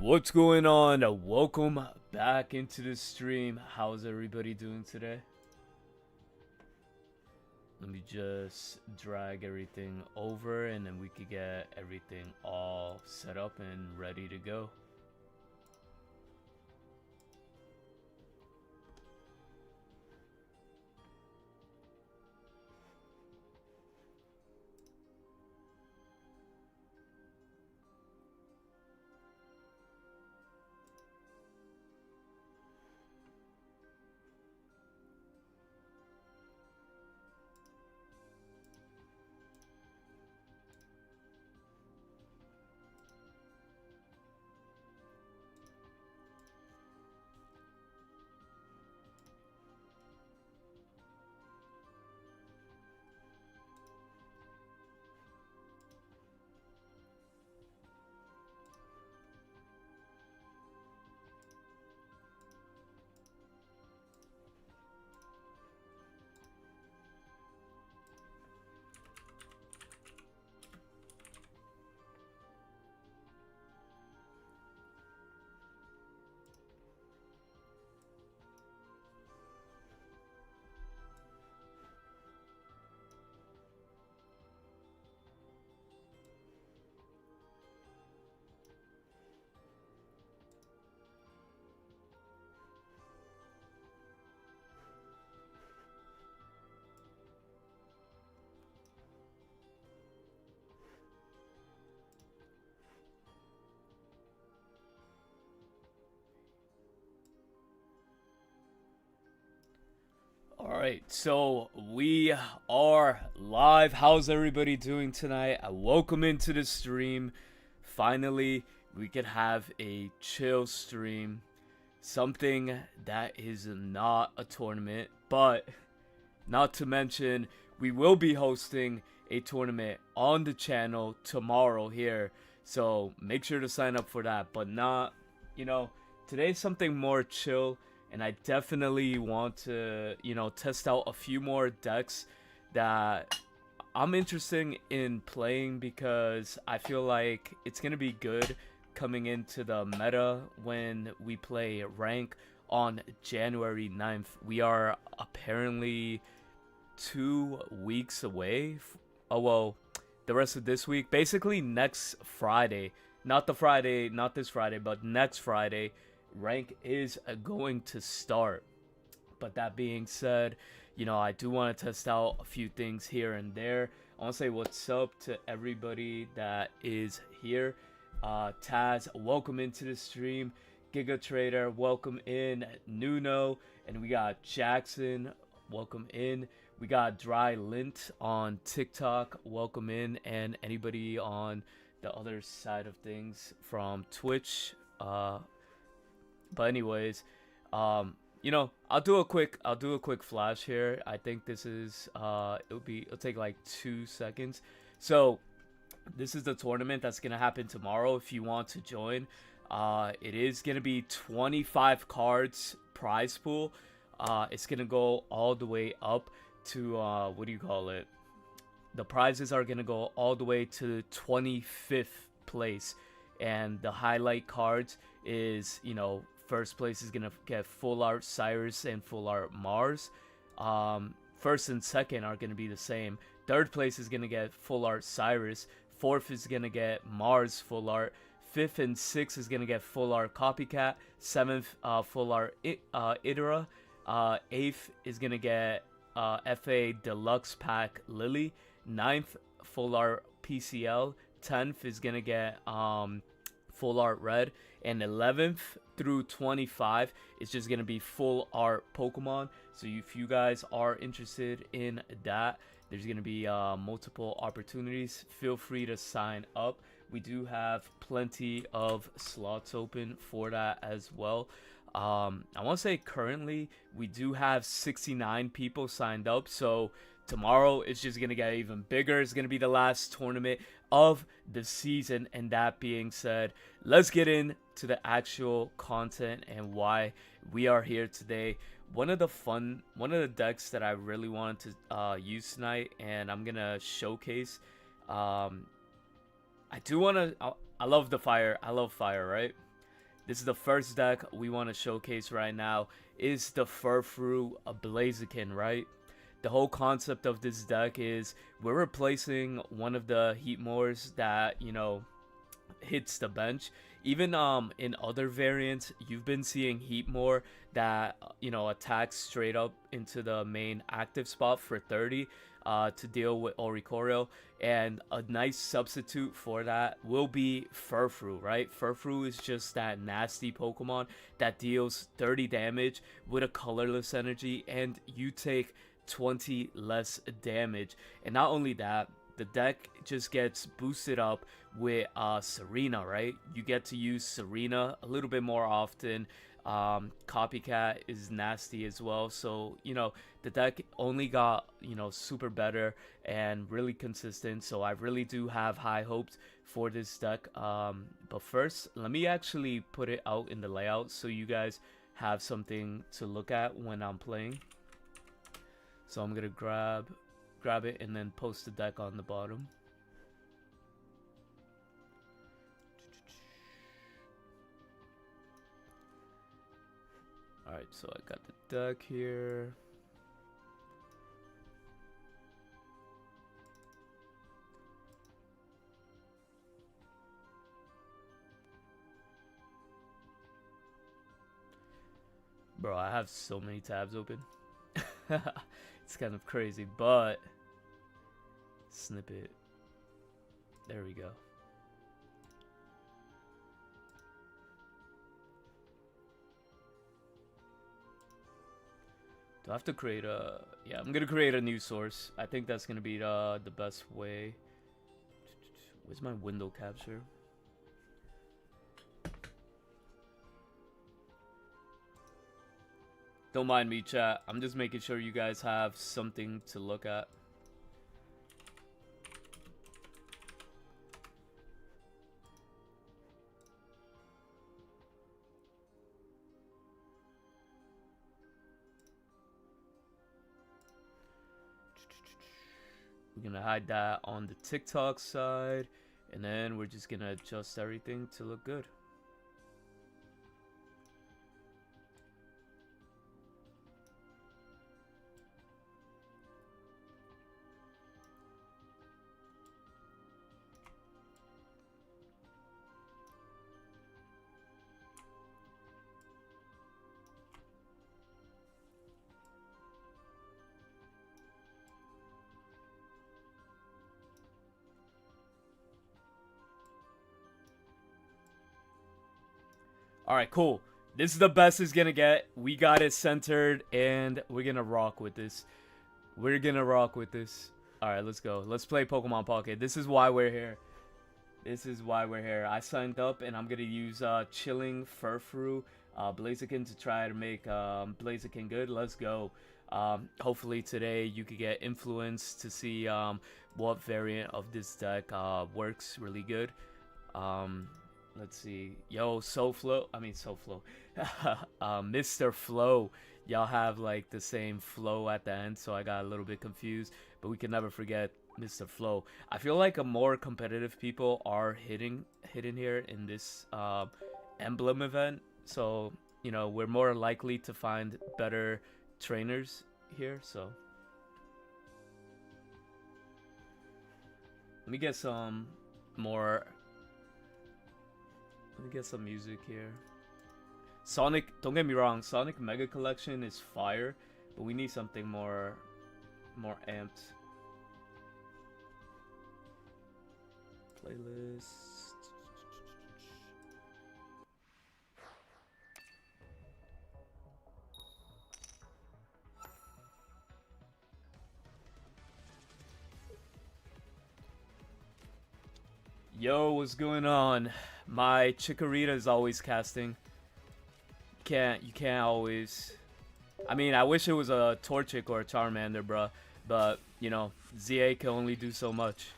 What's going on? Welcome back into the stream. How's everybody doing today? Let me just drag everything over and then we could get everything all set up and ready to go. Alright, so we are live. How's everybody doing tonight? Welcome into the stream. Finally, we could have a chill stream. Something that is not a tournament, but not to mention, we will be hosting a tournament on the channel tomorrow here. So make sure to sign up for that, but not, today's something more chill. And I definitely want to, test out a few more decks that I'm interested in playing because I feel like it's going to be good coming into the meta when we play rank on January 9th. We are apparently 2 weeks away. The rest of this week. Basically next Friday. Not this Friday, but next Friday. Rank is going to start. But that being said, I do want to test out a few things here and there. I want to say what's up to everybody that is here. Taz, welcome into the stream. Giga Trader, welcome in. Nuno, and we got Jackson, welcome in. We got Dry Lint on TikTok, welcome in. And anybody on the other side of things from Twitch, but anyways, I'll do a quick flash here. I think this is it'll take like 2 seconds. So this is the tournament that's gonna happen tomorrow. If you want to join, it is gonna be 25 cards prize pool. It's gonna go all the way up to the prizes are gonna go all the way to 25th place, and the highlight cards is first place is gonna get full art Cyrus and full art Mars. First and second are gonna be the same. Third place is gonna get full art Cyrus. Fourth is gonna get Mars full art. Fifth and sixth is gonna get full art Copycat. Seventh, full art Idra. Eighth is gonna get FA Deluxe Pack Lily. Ninth, full art PCL. 10th is gonna get full art Red, and 11th through 25 is just gonna be full art Pokemon. So if you guys are interested in that, there's gonna be multiple opportunities. Feel free to sign up. We do have plenty of slots open for that as well. I want to say currently we do have 69 people signed up, so tomorrow it's just gonna get even bigger. It's gonna be the last tournament of the season. And that being said, let's get into the actual content and why we are here today. One of the decks that I really wanted to use tonight, and I'm gonna showcase. I love the fire. I love fire, right? This is the first deck we want to showcase right now. Is the Furfrou Blaziken, right? The whole concept of this deck is we're replacing one of the Heatmores that, you know, hits the bench. Even in other variants, you've been seeing Heatmore that, you know, attacks straight up into the main active spot for 30 to deal with Oricorio. And a nice substitute for that will be Furfrou, right? Furfrou is just that nasty Pokemon that deals 30 damage with a colorless energy, and you take 20 less damage. And not only that, the deck just gets boosted up with Serena, right? You get to use Serena a little bit more often. Copycat is nasty as well, so you know the deck only got, you know, super better and really consistent. So I really do have high hopes for this deck. But first, let me actually put it out in the layout so you guys have something to look at when I'm playing. So I'm gonna grab it and then post the deck on the bottom. Alright, so I got the deck here. Bro, I have so many tabs open. It's kind of crazy, but snippet. There we go. Do I have to create a... Yeah, I'm gonna create a new source. I think that's gonna be the best way. Where's my window capture? Don't mind me, chat. I'm just making sure you guys have something to look at. We're gonna hide that on the TikTok side, and then we're just gonna adjust everything to look good. Alright, cool. This is the best it's gonna get. We got it centered, and we're gonna rock with this. We're gonna rock with this. Alright, let's go. Let's play Pokemon Pocket. This is why we're here. This is why we're here. I signed up, and I'm gonna use Chilling Furfrou Blaziken to try to make Blaziken good. Let's go. Hopefully today you could get influence to see what variant of this deck works really good. Let's see. Yo, SoFlo. I mean, SoFlo. Mr. Flow. Y'all have like the same flow at the end, so I got a little bit confused. But we can never forget Mr. Flow. I feel like a more competitive people are hidden here in this emblem event. So, you know, we're more likely to find better trainers here. So, let me get some more... Let me get some music here. Sonic, don't get me wrong, Sonic Mega Collection is fire, but we need something more amped. Playlist. Yo, what's going on? My Chikorita is always casting. You can't always... I mean, I wish it was a Torchic or a Charmander, bruh. But, you know, ZA can only do so much.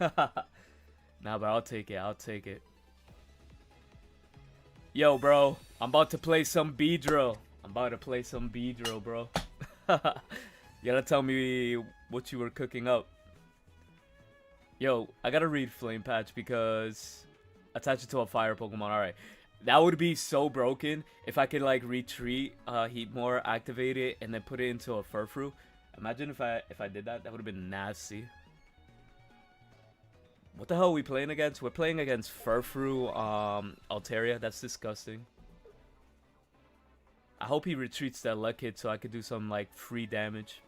Nah, but I'll take it. I'll take it. Yo, bro. I'm about to play some Beedrill. Bro. You gotta tell me what you were cooking up. Yo, I gotta read Flame Patch because... Attach it to a fire Pokemon. Alright. That would be so broken if I could like retreat, heat more, activate it, and then put it into a Furfrou. Imagine if I did that. That would have been nasty. What the hell are we playing against? We're playing against Furfrou, Altaria. That's disgusting. I hope he retreats that luck hit so I could do some like free damage.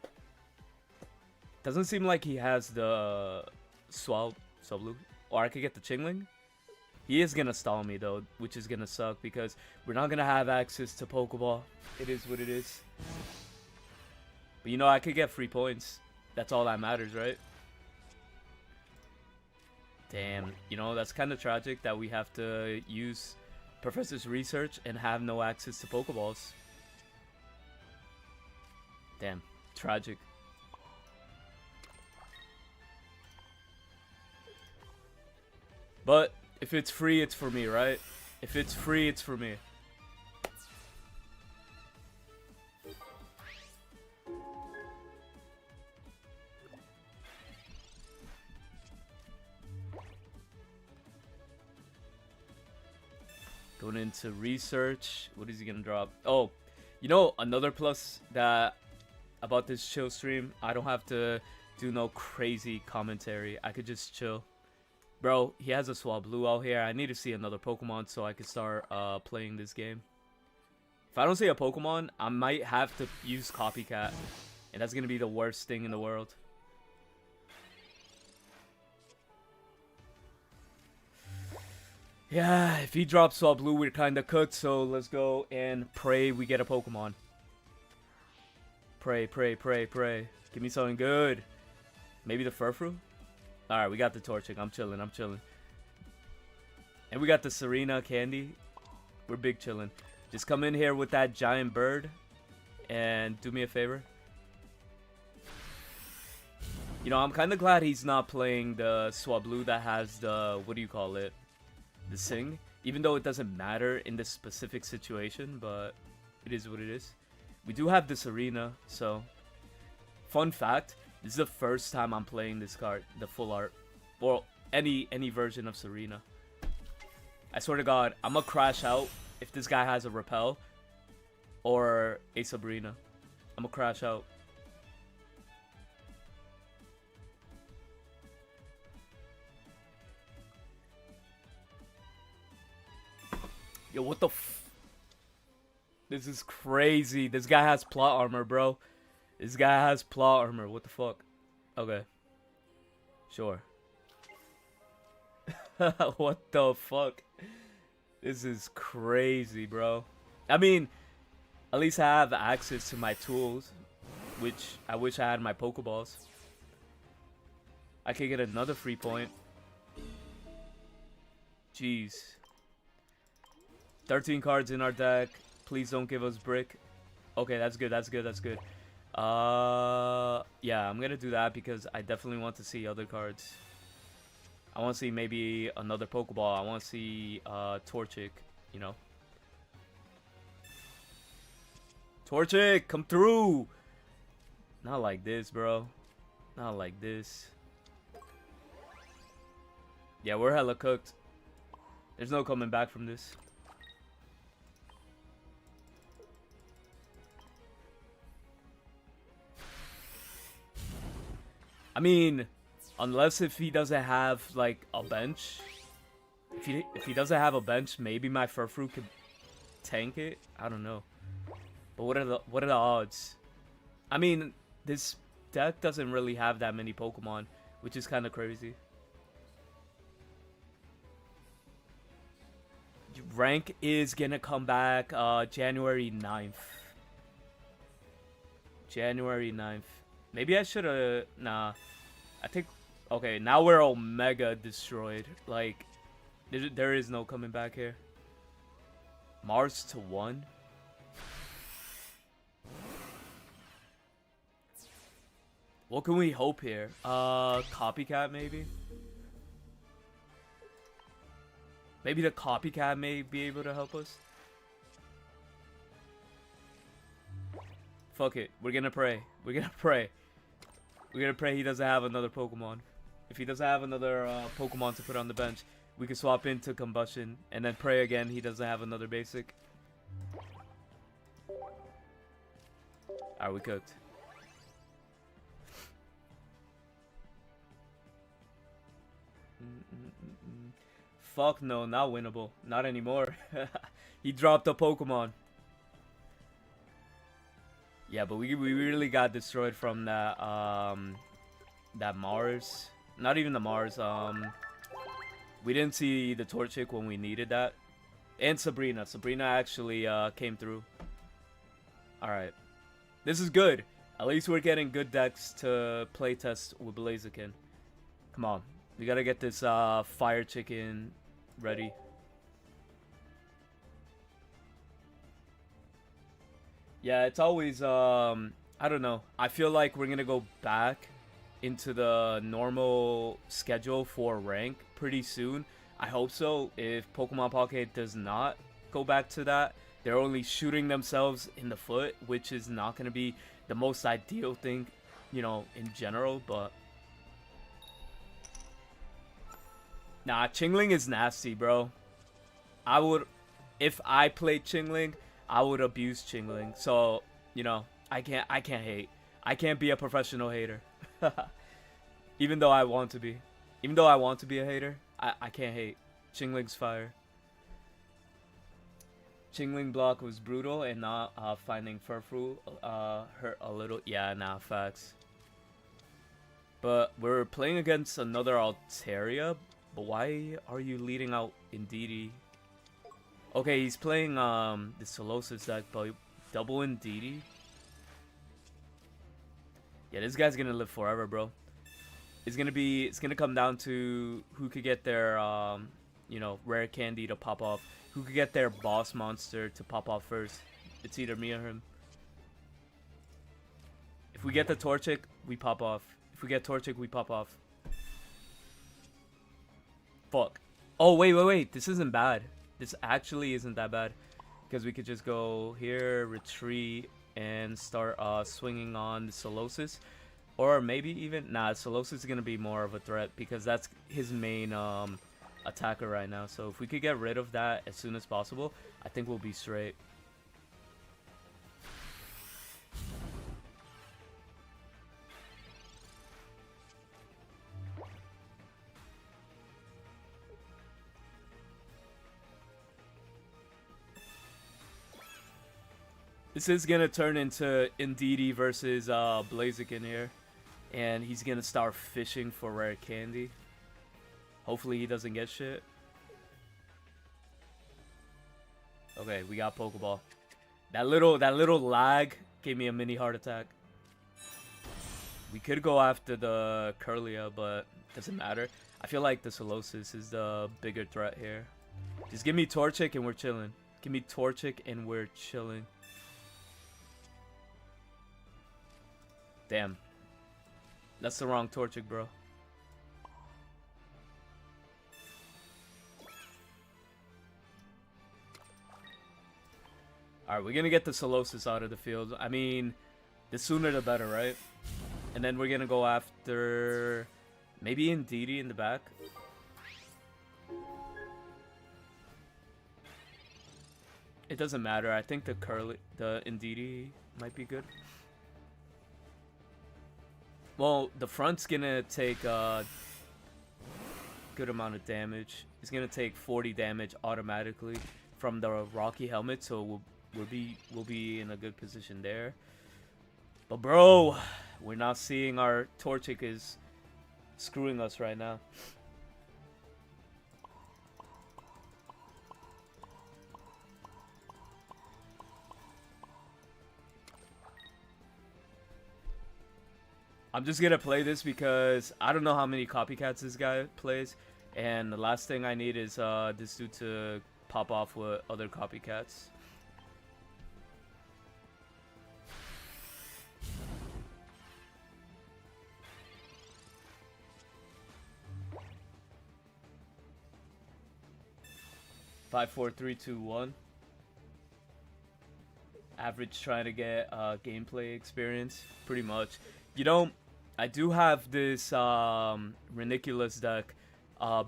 Doesn't seem like he has the Swablu. Or I could get the Chingling. He is gonna stall me though, which is gonna suck because we're not gonna have access to Pokeball. It is what it is. But you know, I could get free points. That's all that matters, right? Damn, you know, that's kind of tragic that we have to use Professor's research and have no access to Pokeballs. Damn, tragic. But if it's free, it's for me, right? If it's free, it's for me. Going into research. What is he gonna drop? Oh, you know, another plus that about this chill stream, I don't have to do no crazy commentary. I could just chill. Bro, he has a Swablu out here. I need to see another Pokemon so I can start playing this game. If I don't see a Pokemon, I might have to use Copycat. And that's gonna be the worst thing in the world. Yeah, if he drops Swablu, we're kinda cooked, so let's go and pray we get a Pokemon. Pray, pray, pray, pray. Give me something good. Maybe the Furfrou? Alright, we got the Torchic. I'm chilling, I'm chilling. And we got the Serena Candy. We're big chilling. Just come in here with that giant bird and do me a favor. You know, I'm kinda glad he's not playing the Swablu that has the, what do you call it? The Sing, even though it doesn't matter in this specific situation, but it is what it is. We do have this arena, so fun fact, this is the first time I'm playing this card, the full art, or any version of Serena. I swear to God, I'm gonna crash out if this guy has a Repel or a Sabrina. I'm gonna crash out. Yo, what the f... This is crazy. This guy has plot armor, bro. This guy has plot armor. What the fuck? Okay. Sure. What the fuck? This is crazy, bro. I mean, at least I have access to my tools, which I wish I had my Pokeballs. I could get another free point. Jeez. 13 cards in our deck. Please don't give us brick. Okay, that's good, that's good, that's good. Yeah, I'm gonna do that because I definitely want to see other cards. I want to see maybe another Pokeball. I want to see Torchic, you know. Torchic, come through! Not like this, bro. Not like this. Yeah, we're hella cooked. There's no coming back from this. I mean, unless if he doesn't have like a bench. If he doesn't have a bench, maybe my Furfrou could tank it. I don't know. But what are the odds? I mean, this deck doesn't really have that many Pokemon, which is kind of crazy. Rank is gonna come back January 9th. January 9th. Maybe I should have... Nah. I think... Okay, now we're Omega destroyed. Like, there is no coming back here. Mars to 1? What can we hope here? Copycat maybe? Maybe the Copycat may be able to help us? Fuck it. We're gonna pray. We're gonna pray. We're gonna pray he doesn't have another Pokemon. If he doesn't have another Pokemon to put on the bench, We could swap into Combustion and then pray again he doesn't have another basic. Alright, we cooked. Fuck no, not winnable. Not anymore. He dropped a Pokemon. Yeah, but we really got destroyed from that that Mars. Not even the Mars. We didn't see the Torchic when we needed that. And Sabrina. Sabrina actually came through. Alright. This is good. At least we're getting good decks to playtest with Blaziken. Come on. We gotta get this Fire Chicken ready. Yeah, it's always, I don't know. I feel like we're gonna go back into the normal schedule for rank pretty soon. I hope so. If Pokemon Pocket does not go back to that, they're only shooting themselves in the foot, which is not gonna be the most ideal thing, you know, in general, but... Nah, Chingling is nasty, bro. I would, if I played Chingling, I would abuse Chingling. So, you know, I can't hate. I can't be a professional hater. Even though I want to be. Even though I want to be a hater, I can't hate. Chingling's fire. Chingling block was brutal and not finding Furfrou hurt a little. Yeah, nah, facts. But we're playing against another Altaria. But why are you leading out Indeedee? Okay, he's playing the Solosis deck, but double Indeedee? Yeah, this guy's gonna live forever, bro. It's gonna come down to who could get their you know, rare candy to pop off. Who could get their boss monster to pop off first. It's either me or him. If we get the Torchic, we pop off. If we get Torchic, we pop off. Fuck. Oh, wait. This isn't bad. This actually isn't that bad. Because we could just go here, retreat, and start swinging on the Solosis. Or maybe even... Nah, Solosis is going to be more of a threat because that's his main attacker right now. So if we could get rid of that as soon as possible, I think we'll be straight. This is going to turn into Indeedee versus Blaziken here. And he's going to start fishing for rare candy. Hopefully he doesn't get shit. Okay, we got Pokeball. That little lag gave me a mini heart attack. We could go after the Curlia, but doesn't matter. I feel like the Solosis is the bigger threat here. Just give me Torchic and we're chilling. Give me Torchic and we're chilling. Damn. That's the wrong Torchic, bro. Alright, we're gonna get the Solosis out of the field. I mean, the sooner the better, right? And then we're gonna go after... maybe Indeedee in the back. It doesn't matter. I think the Indeedee might be good. Well, the front's gonna take a good amount of damage. It's gonna take 40 damage automatically from the Rocky helmet, so we'll be in a good position there. But bro, we're not seeing our Torchic is screwing us right now. I'm just gonna play this because I don't know how many copycats this guy plays, and the last thing I need is this dude to pop off with other copycats. Five, four, three, two, one. Average trying to get gameplay experience, pretty much. You know, I do have this Reniculus deck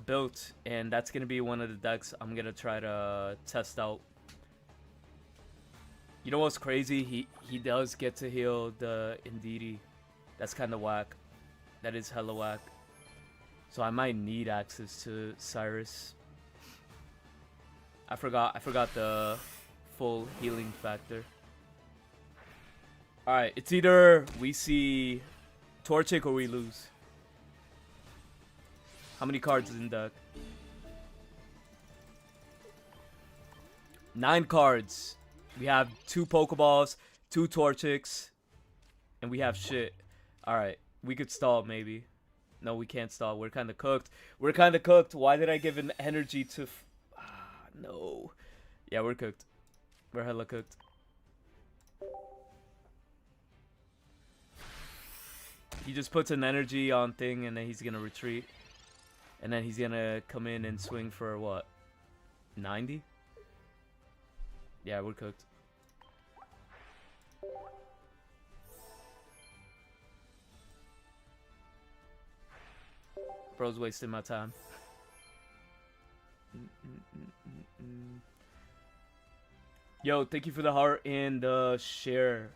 built, and that's gonna be one of the decks I'm gonna try to test out. You know what's crazy? He does get to heal the Indeedee. That's kind of whack. That is hella whack. So I might need access to Cyrus. I forgot the full healing factor. Alright, it's either we see Torchic or we lose. How many cards is in deck? 9 cards. We have 2 Pokeballs, 2 Torchics, and we have shit. Alright, we could stall maybe. No, we can't stall. We're kind of cooked. We're kind of cooked. Why did I give an energy to... no. Yeah, we're cooked. We're hella cooked. He just puts an energy on thing, and then he's going to retreat. And then he's going to come in and swing for what? 90? Yeah, we're cooked. Bro's wasting my time. Yo, thank you for the heart and the share.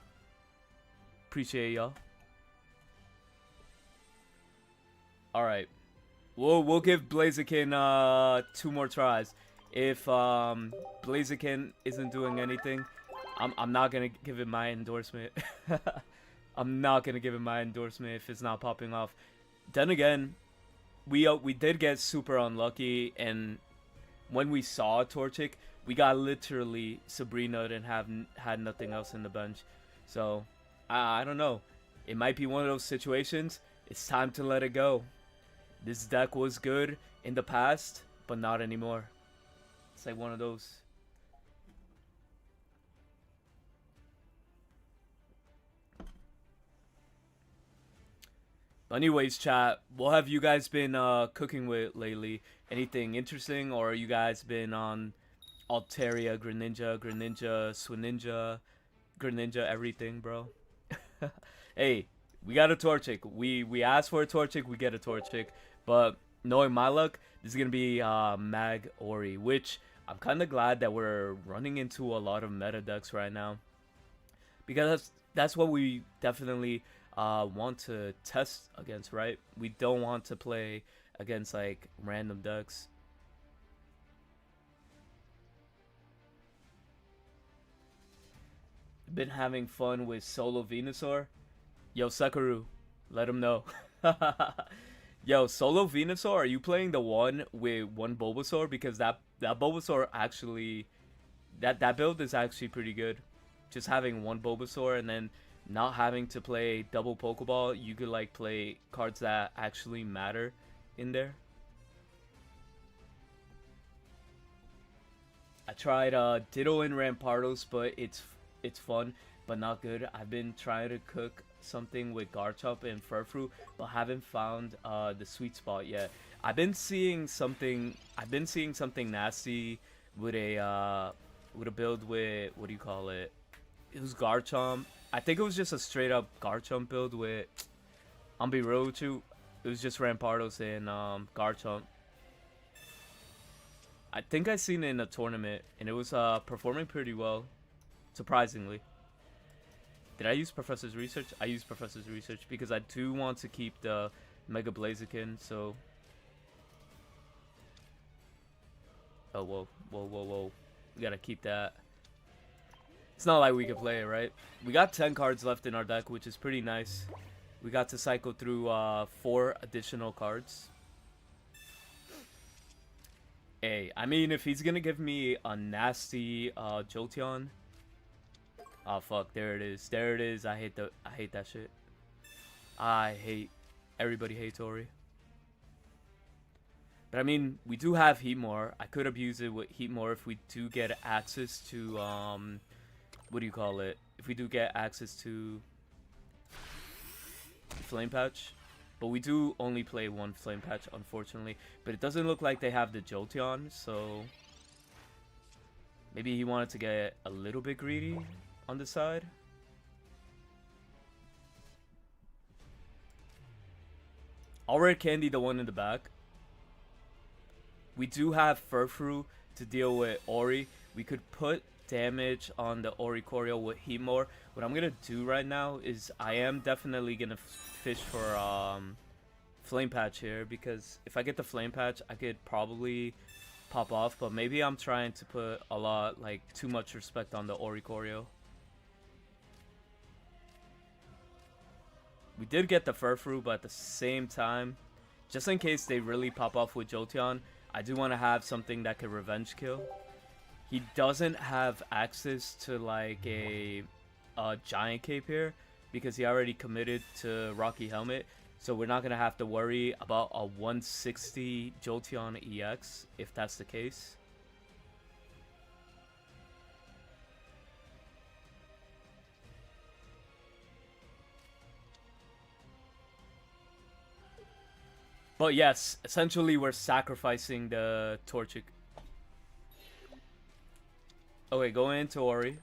Appreciate y'all. Alright. We'll give Blaziken 2 more tries. If Blaziken isn't doing anything, I'm not gonna give it my endorsement. I'm not gonna give it my endorsement if it's not popping off. Then again, we did get super unlucky, and when we saw Torchic, we got literally Sabrina and had nothing else in the bench. So I don't know. It might be one of those situations. It's time to let it go. This deck was good in the past, but not anymore. It's like one of those. But anyways, chat, what have you guys been cooking with lately? Anything interesting, or you guys been on Altaria, Greninja, Swininja, Greninja, everything, bro? Hey, we got a Torchic. We asked for a Torchic, we get a Torchic. But knowing my luck, this is gonna be Mag Ori, which I'm kind of glad that we're running into a lot of meta decks right now, because that's what we definitely want to test against, right? We don't want to play against like random decks. Been having fun with solo Venusaur. Yo, Sakura, let him know. Yo, solo Venusaur, are you playing the one with one Bulbasaur? Because that Bulbasaur actually, that build is actually pretty good. Just having one Bulbasaur and then not having to play double Pokeball, you could like play cards that actually matter in there. I tried Ditto and Rampardos, but it's fun, but not good. I've been trying to cook something with Garchomp and Furfrou, but haven't found the sweet spot yet. I've been seeing something nasty with a build with, what do you call it? It was Garchomp. I think it was just a straight up Garchomp build with, I'm be real with you, it was just Rampardos and Garchomp. I think I seen it in a tournament, and it was performing pretty well, surprisingly. Did I use Professor's Research? I used Professor's Research because I do want to keep the Mega Blaziken, so... Oh, whoa. We gotta keep that. It's not like we can play it, right? We got 10 cards left in our deck, which is pretty nice. We got to cycle through 4 additional cards. Hey, I mean, if he's gonna give me a nasty Jolteon... Oh fuck, there it is. I hate that shit. Everybody hates Ori. But I mean, we do have Heatmore. I could abuse it with Heatmore if we do get access to what do you call it? If we do get access to Flame Patch. But we do only play one Flame Patch, unfortunately. But it doesn't look like they have the Jolteon, so maybe he wanted to get a little bit greedy on the side. I'll Red Candy the one in the back. We do have Furfru to deal with Ori. We could put damage on the Oricorio with Heatmore. What I'm gonna do right now is I am definitely gonna fish for Flame Patch here, because if I get the Flame Patch, I could probably pop off, but maybe I'm trying to put a lot, like, too much respect on the Oricorio. We did get the Furfru, but at the same time, just in case they really pop off with Jolteon, I do want to have something that could revenge kill. He doesn't have access to like a giant cape here because he already committed to Rocky Helmet. So we're not going to have to worry about a 160 Jolteon EX if that's the case. But yes, essentially we're sacrificing the Torchic. Okay, going into Ori.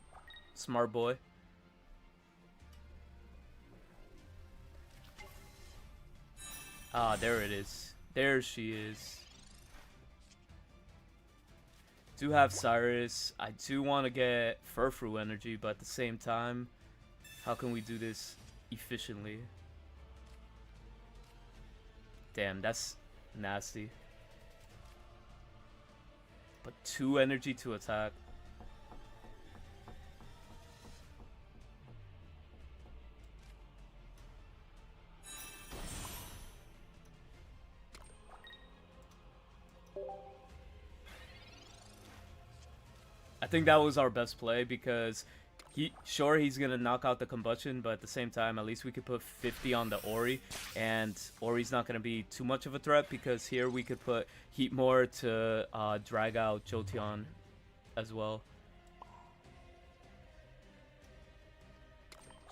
Smart boy. Ah, there it is. There she is. Do have Cyrus. I do want to get Furfru energy, but at the same time, how can we do this efficiently? Damn, that's nasty. But 2 energy to attack. I think that was our best play because he's gonna knock out the combustion, but at the same time, at least we could put 50 on the Ori, and Ori's not gonna be too much of a threat because here we could put Heatmore to drag out Jolteon as well.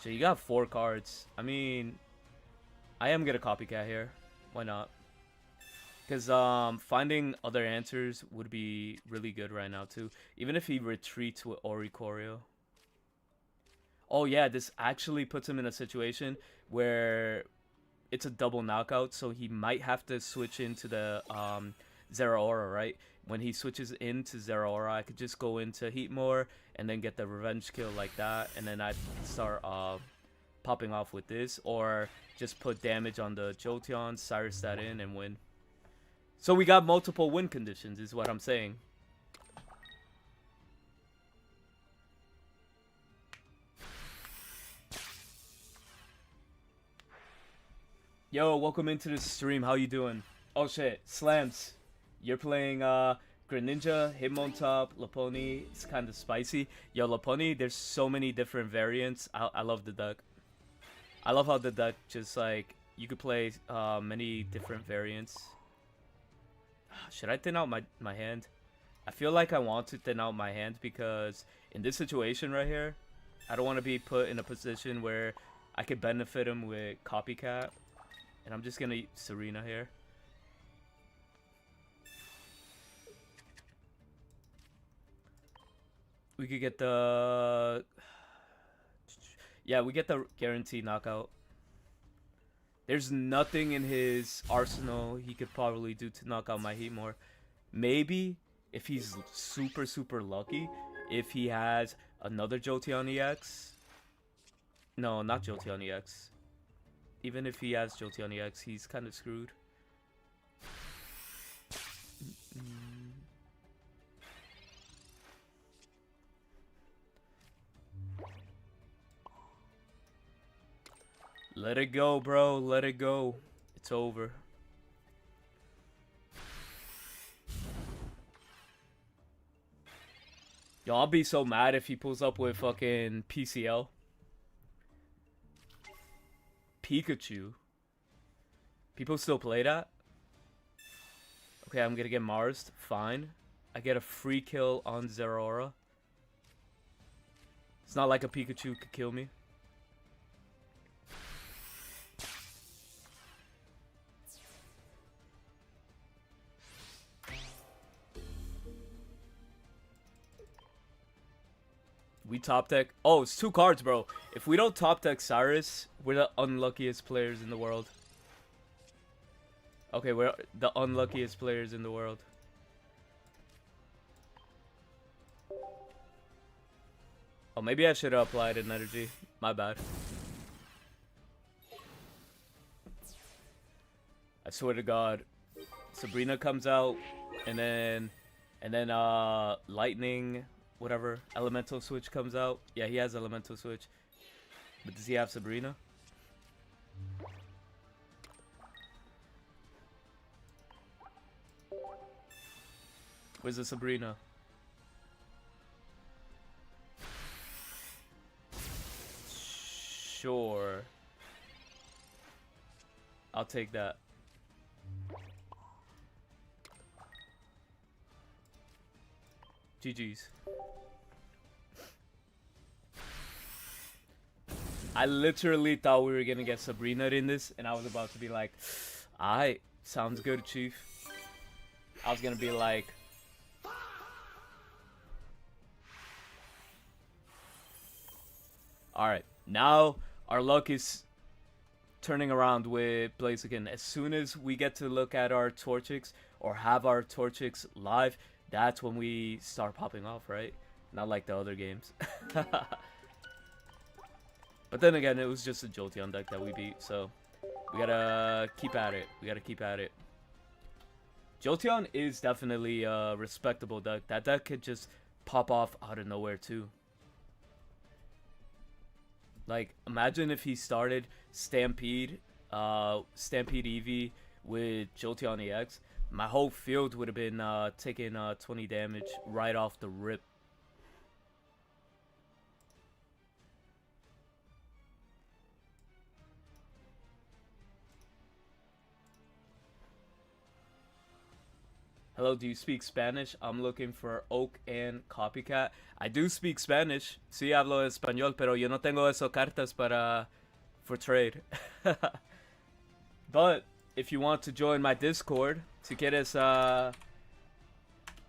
So you got 4 cards. I mean, I am gonna copycat here. Why not? Because finding other answers would be really good right now too. Even if he retreats with Oricorio. Oh yeah, this actually puts him in a situation where it's a double knockout, so he might have to switch into the Zeraora, right? When he switches into Zeraora, I could just go into Heatmore and then get the revenge kill like that, and then I'd start popping off with this, or just put damage on the Jolteon, Cyrus that in, and win. So we got multiple win conditions, is what I'm saying. Yo, welcome into the stream. How you doing? Oh shit, Slams. You're playing Greninja, Hitmontop, Lopunny. It's kind of spicy. Yo, Lopunny, there's so many different variants. I love the deck. I love how the deck just like you could play many different variants. Should I thin out my hand? I feel like I want to thin out my hand because in this situation right here, I don't want to be put in a position where I could benefit him with Copycat. And I'm just going to eat Serena here. We could get the... Yeah, we get the guaranteed knockout. There's nothing in his arsenal he could probably do to knock out my Heatmore. Maybe if he's super, super lucky, if he has another Jolteon EX. No, not Jolteon EX. Even if he has Jolteon EX, he's kind of screwed. Let it go, bro. Let it go. It's over. Yo, I'll be so mad if he pulls up with fucking PCL. Pikachu. People still play that? Okay, I'm gonna get Marsed. Fine. I get a free kill on Zeraora. It's not like a Pikachu could kill me. We top deck. Oh, it's 2 cards, bro. If we don't top deck Cyrus, we're the unluckiest players in the world. Okay, we're the unluckiest players in the world. Oh, maybe I should have applied an energy. My bad. I swear to God, Sabrina comes out, and then lightning, whatever, elemental switch comes out. Yeah, he has elemental switch, but does he have Sabrina? Where's the Sabrina? Sure, I'll take that. GG's. I literally thought we were gonna get Sabrina in this, and I was about to be like, alright, sounds good, Chief. I was gonna be like, alright, now our luck is turning around with Blaziken. As soon as we get to look at our Torchics or have our Torchics live, that's when we start popping off, right? Not like the other games. But then again, it was just a Jolteon deck that we beat, so we gotta keep at it. We gotta keep at it. Jolteon is definitely a respectable deck. That deck could just pop off out of nowhere too. Like, imagine if he started Stampede, Stampede Eevee with Jolteon EX. My whole field would have been taking 20 damage right off the rip. Hello, do you speak Spanish? I'm looking for Oak and Copycat. I do speak Spanish. Sí hablo español, pero yo no tengo esas cartas for trade. But if you want to join my Discord, si quieres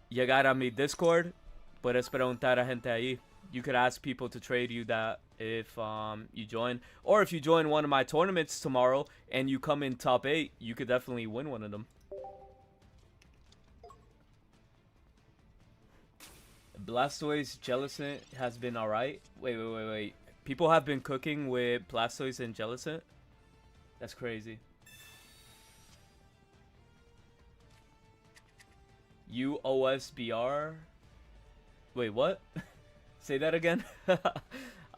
llegar a mi Discord, puedes preguntar a gente ahí. You could ask people to trade you that if you join. Or if you join one of my tournaments tomorrow and you come in top 8, you could definitely win one of them. Blastoise Jellicent has been alright. Wait. People have been cooking with Blastoise and Jellicent? That's crazy. UOSBR? Wait, what? Say that again?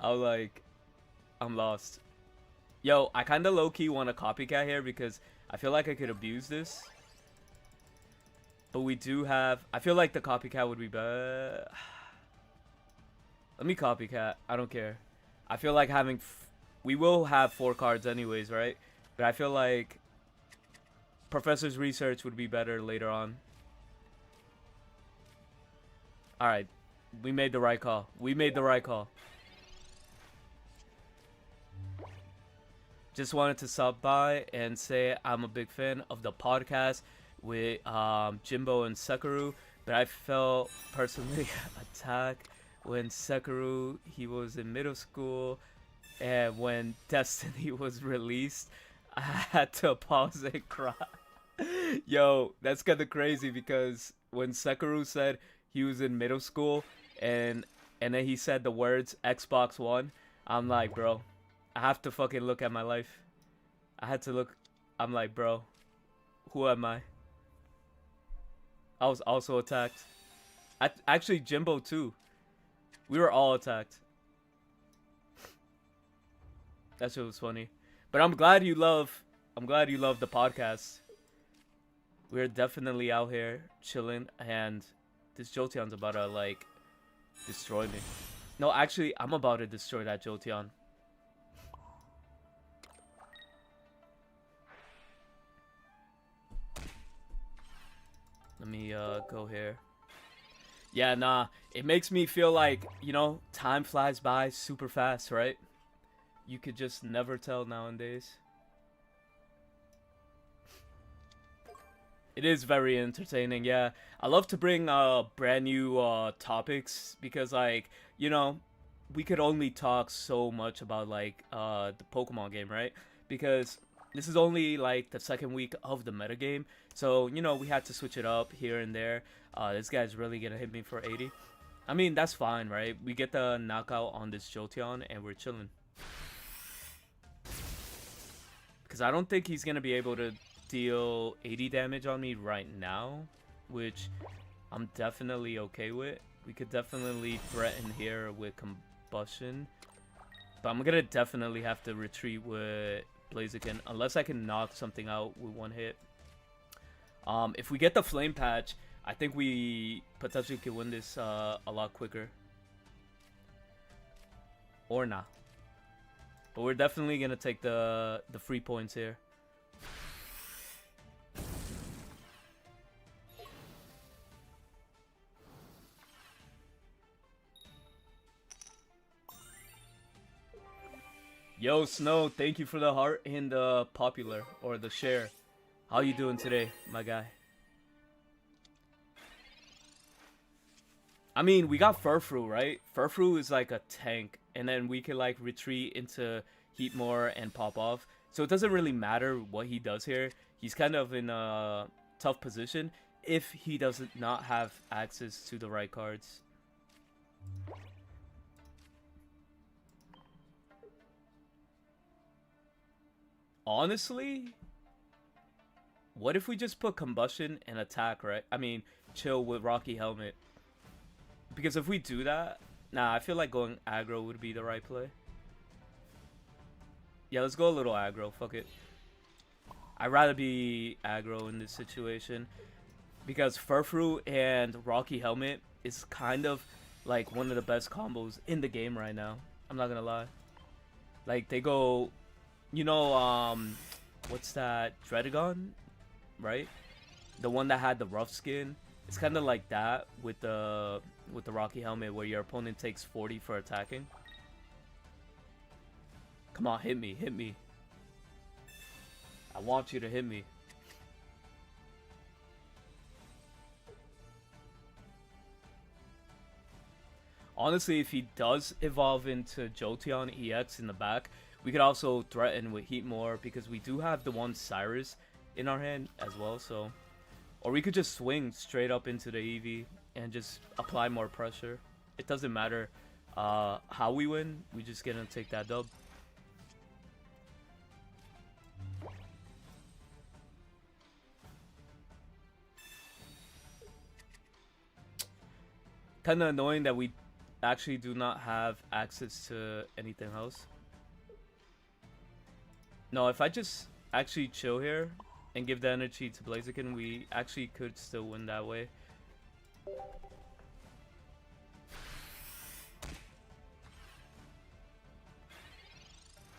I'm lost. Yo, I kinda low-key want a Copycat here because I feel like I could abuse this. But we do have... I feel like the Copycat would be better. Let me Copycat. I don't care. I feel like having... we will have 4 cards anyways, right? But I feel like... Professor's Research would be better later on. Alright. We made the right call. We made the right call. Just wanted to stop by and say I'm a big fan of the podcast with Jimbo and Sekiro, but I felt personally attacked when Sekiro, he was in middle school, and when Destiny was released, I had to pause and cry. Yo, that's kind of crazy because when Sekiro said he was in middle school and then he said the words Xbox One, I'm like, bro, I have to fucking look at my life. I had to look. I'm like, bro, who am I? I was also attacked. Actually, Jimbo too. We were all attacked. That shit was funny. But I'm glad you love the podcast. We're definitely out here chilling, and this Jolteon's about to like destroy me. No, actually, I'm about to destroy that Jolteon. Let me go here. Yeah, nah. It makes me feel like, you know, time flies by super fast, right? You could just never tell nowadays. It is very entertaining, yeah. I love to bring brand new topics because, like, you know, we could only talk so much about, like, the Pokemon game, right? Because this is only, like, the second week of the metagame. So, you know, we had to switch it up here and there. This guy's really gonna hit me for 80. I mean, that's fine, right? We get the knockout on this Jolteon and we're chilling. Because I don't think he's going to be able to deal 80 damage on me right now, which I'm definitely okay with. We could definitely threaten here with Combustion. But I'm going to definitely have to retreat with Blaziken unless I can knock something out with one hit. If we get the Flame Patch, I think we potentially could win this a lot quicker. Or not. But we're definitely going to take the free points here. Yo, Snow, thank you for the heart and the popular, or the share. How you doing today, my guy? I mean, we got Furfrou, right? Furfrou is like a tank, and then we can like retreat into Heatmore and pop off. So it doesn't really matter what he does here. He's kind of in a tough position if he does not have access to the right cards. Honestly, what if we just put Combustion and attack, right? I mean, chill with Rocky Helmet. Because if we do that, nah, I feel like going aggro would be the right play. Yeah, let's go a little aggro, fuck it. I'd rather be aggro in this situation. Because Furfrou and Rocky Helmet is kind of like one of the best combos in the game right now. I'm not gonna lie. Like, they go, you know, what's that? Dredagon, right? The one that had the rough skin. It's kind of like that with the Rocky Helmet, where your opponent takes 40 for attacking. Come on, hit me, hit me. I want you to hit me. Honestly, if he does evolve into Jolteon EX in the back, we could also threaten with Heatmore, because we do have the one Cyrus in our hand as well, so... Or we could just swing straight up into the EV and just apply more pressure. It doesn't matter how we win, we just gonna take that dub. Kinda annoying that we actually do not have access to anything else. No, if I just actually chill here and give the energy to Blaziken, we actually could still win that way.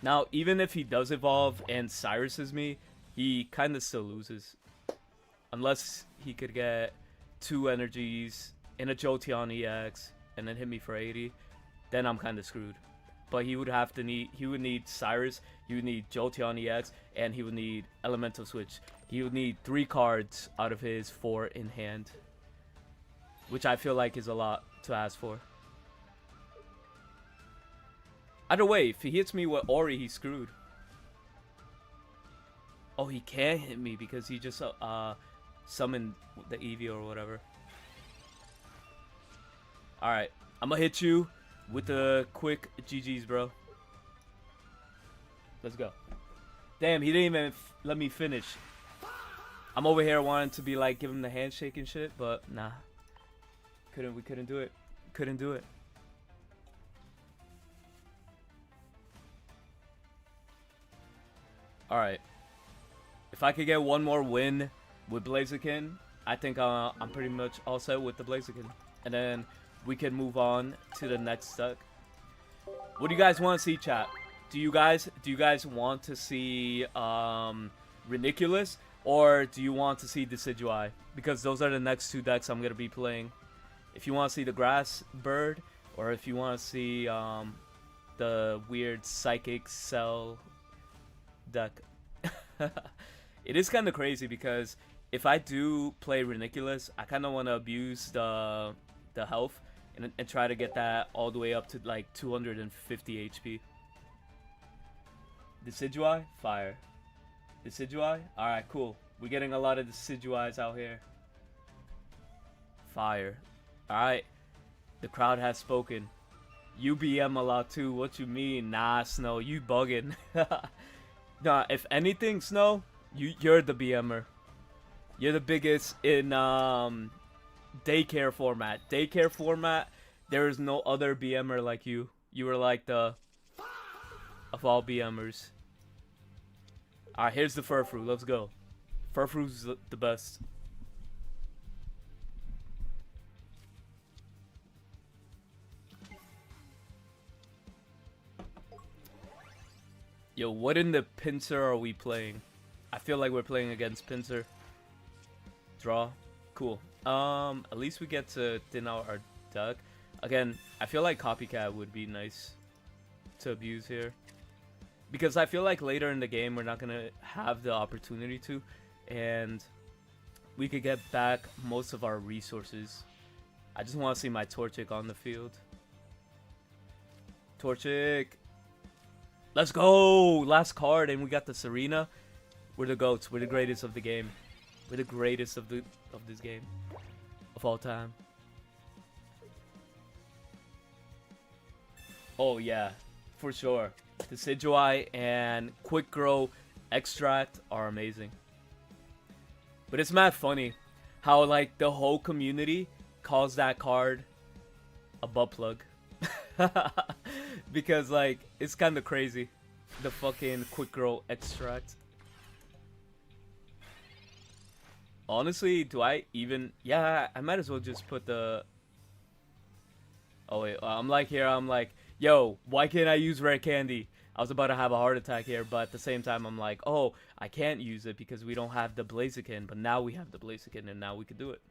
Now, even if he does evolve and Cyruses me, he kind of still loses. Unless he could get 2 energies in a Jolteon EX and then hit me for 80, then I'm kind of screwed. But he would need Cyrus, he would need Jolteon EX, and he would need Elemental Switch. He would need 3 cards out of his 4 in hand, which I feel like is a lot to ask for. Either way, if he hits me with Ori, he's screwed. Oh, he can't hit me because he just summoned the Eevee or whatever. Alright, I'm gonna hit you with the quick GG's, bro. Let's go. Damn, he didn't even let me finish. I'm over here wanting to be like, give him the handshake and shit, but nah. We couldn't do it. Couldn't do it. Alright. If I could get one more win with Blaziken, I think I'm pretty much all set with the Blaziken. And then we can move on to the next deck. What do you guys want to see, chat? Do you guys want to see Reniculus, or do you want to see Decidueye? Because those are the next 2 decks I'm gonna be playing. If you want to see the Grass Bird, or if you want to see the weird Psychic Cell deck. It is kind of crazy because if I do play Reniculus, I kind of want to abuse the health and try to get that all the way up to like 250 HP. Decidueye? Fire. Decidueye? Alright, cool. We're getting a lot of Decidueyes out here. Fire. Alright. The crowd has spoken. You BM a lot too. What you mean? Nah, Snow, you bugging. Nah, if anything, Snow, you're the BMer. You're the biggest in daycare format. Daycare format, there is no other BMer like you. You were like the of all BMers. Alright, here's the Furfru. Let's go. Furfru's the best. Yo, what in the pincer are we playing? I feel like we're playing against pincer. Draw. Cool. At least we get to thin out our deck. Again, I feel like copycat would be nice to abuse here. Because I feel like later in the game we're not gonna have the opportunity to, and we could get back most of our resources. I just want to see my Torchic on the field. Torchic! Let's go! Last card, and we got the Serena. We're the GOATs. We're the greatest of the game. We're the greatest of this game. Of all time. Oh yeah, for sure. The Decidueye and Quick Grow Extract are amazing. But it's mad funny how like the whole community calls that card a butt plug. Because like it's kind of crazy. The fucking Quick Grow Extract. Honestly, do I even... Yeah, I might as well just put the... Oh wait, I'm like here, I'm like, yo, why can't I use Rare Candy? I was about to have a heart attack here, but at the same time, I'm like, oh, I can't use it because we don't have the Blaziken, but now we have the Blaziken, and now we can do it.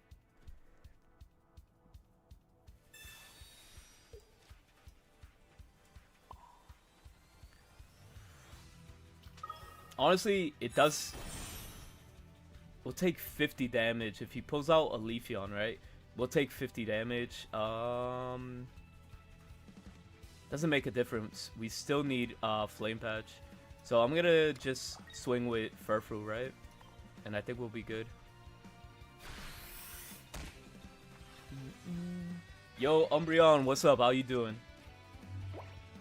Honestly, it does... We'll take 50 damage if he pulls out a Leafeon, right? We'll take 50 damage. Doesn't make a difference. We still need Flame Patch. So I'm gonna just swing with Furfru, right? And I think we'll be good. Yo, Umbreon, what's up? How you doing?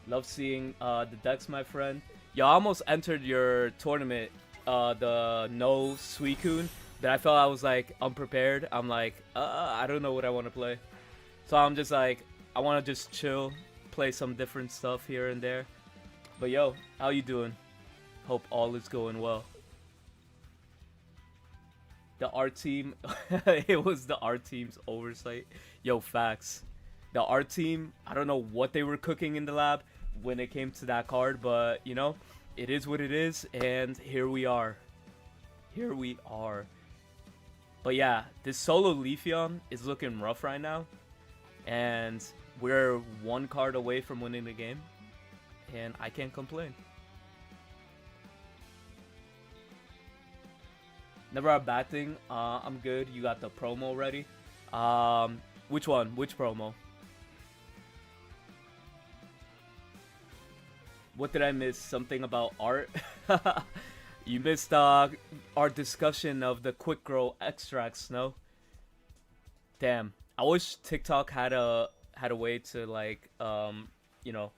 Love seeing the decks, my friend. Yo, I almost entered your tournament. The no Suicune, but I felt I was like unprepared. I'm like, I don't know what I want to play, so I'm just like, I want to just chill, play some different stuff here and there. But yo, how you doing? Hope all is going well. The art team, it was the art team's oversight. Yo, facts. The art team, I don't know what they were cooking in the lab when it came to that card, but you know, it is what it is, and here we are. Here we are. But yeah, this solo Leafeon is looking rough right now, and we're one card away from winning the game, and I can't complain. Never a bad thing. I'm good. You got the promo ready. Which one? Which promo? What did I miss? Something about art? You missed our discussion of the Quick Grow Extracts, no? Damn. I wish TikTok had a way to like you know,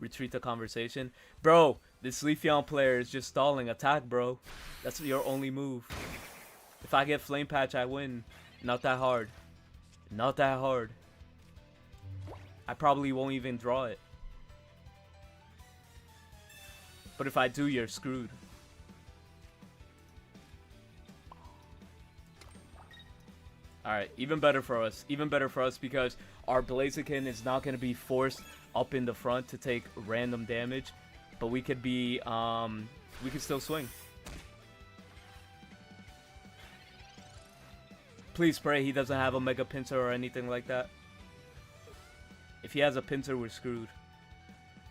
retreat the conversation. Bro, this Leafeon player is just stalling. Attack, bro. That's your only move. If I get Flame Patch, I win. Not that hard. Not that hard. I probably won't even draw it. But if I do, you're screwed. Alright, even better for us. Even better for us because our Blaziken is not going to be forced up in the front to take random damage. But we could be, we could still swing. Please pray he doesn't have a Mega Pinsir or anything like that. If he has a Pinsir, we're screwed.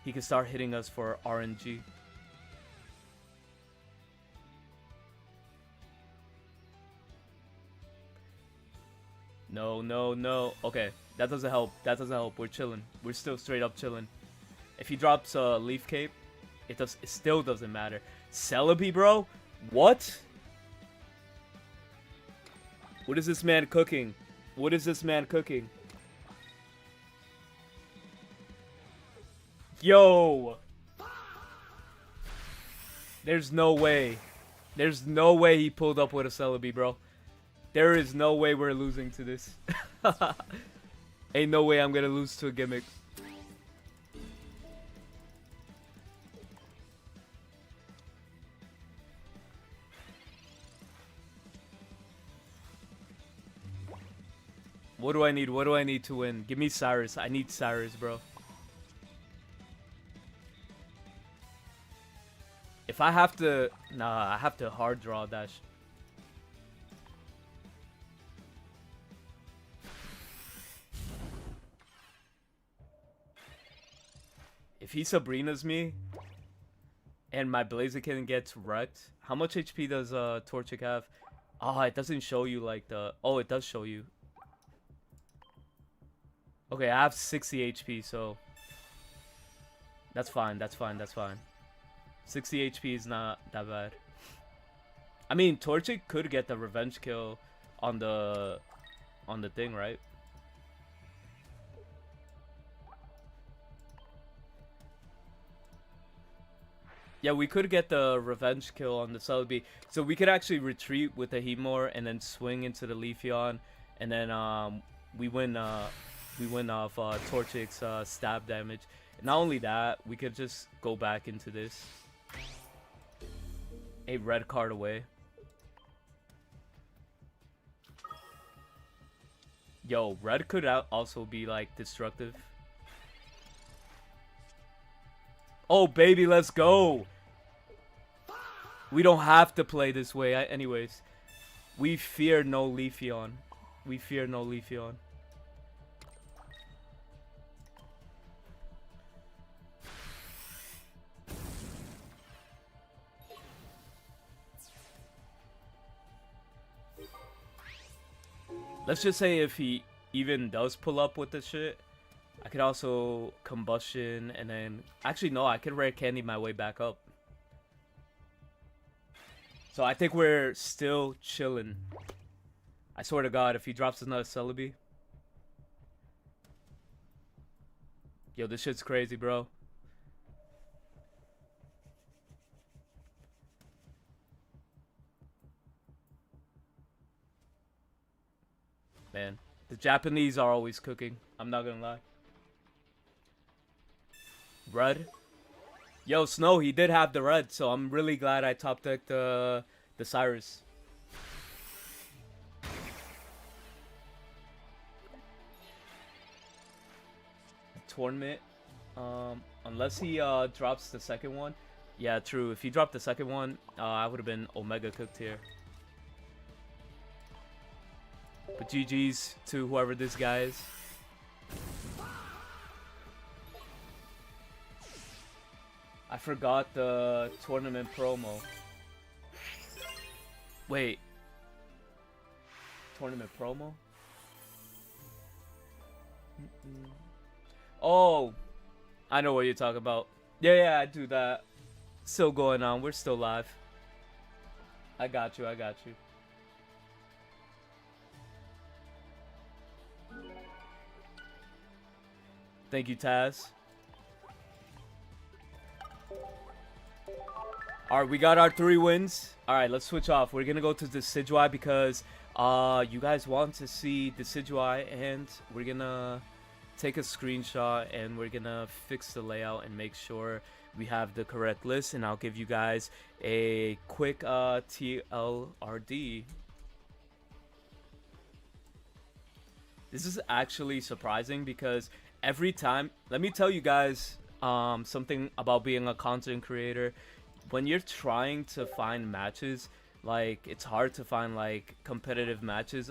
He can start hitting us for RNG. No, no, no. Okay, that doesn't help. That doesn't help. We're chilling. We're still straight up chilling. If he drops a Leaf Cape, it still doesn't matter. Celebi, bro? What? What is this man cooking? What is this man cooking? Yo! There's no way. There's no way he pulled up with a Celebi, bro. There is no way we're losing to this. Ain't no way I'm gonna lose to a gimmick. What do I need? What do I need to win? Give me Cyrus. I need Cyrus, bro. If I have to... Nah, I have to hard draw dash. If he Sabrina's me, and my Blaziken gets wrecked, how much HP does Torchic have? Oh, it doesn't show you like the... Oh, it does show you. Okay, I have 60 HP, so... That's fine, that's fine, that's fine. 60 HP is not that bad. I mean, Torchic could get the revenge kill on the thing, right? Yeah, we could get the revenge kill on the Celebi. So we could actually retreat with the Heatmore and then swing into the Leafeon, and then we win off Torchic's stab damage. And not only that, we could just go back into this. A red card away. Yo, red could also be like destructive. Oh baby, let's go. We don't have to play this way. Anyways, we fear no Leafeon. We fear no Leafeon. Let's just say if he even does pull up with this shit, I could also combustion and then... Actually, no, I could rare candy my way back up. So I think we're still chilling. I swear to God, if he drops another Celebi... Yo, this shit's crazy, bro. Man, the Japanese are always cooking. I'm not gonna lie. Red? Yo, Snow, he did have the red, so I'm really glad I top decked the Cyrus. Tournament. Unless he drops the second one. Yeah, true. If he dropped the second one, I would have been Omega cooked here. But GG's to whoever this guy is. I forgot the tournament promo. Wait. Tournament promo? Oh, I know what you're talking about. Yeah, I do that. Still going on. We're still live. I got you. Thank you, Taz. Alright, we got our 3 wins. Alright, let's switch off. We're gonna go to Decidueye because you guys want to see Decidueye, and we're gonna take a screenshot and we're gonna fix the layout and make sure we have the correct list, and I'll give you guys a quick TLRD. This is actually surprising because every time, let me tell you guys something about being a content creator. When you're trying to find matches, like, it's hard to find like competitive matches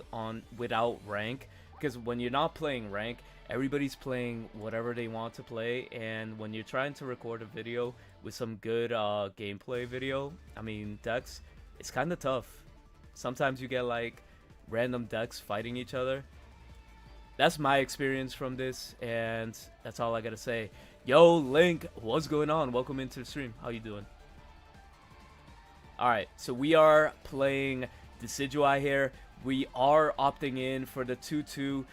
without rank, because when you're not playing rank, everybody's playing whatever they want to play, and when you're trying to record a video with some good gameplay video, I mean decks, it's kind of tough. Sometimes you get like random decks fighting each other. That's my experience from this, and that's all I gotta say. Yo, Link, what's going on? Welcome into the stream. How you doing? Alright, so we are playing Decidueye here. we are opting in for the 2-2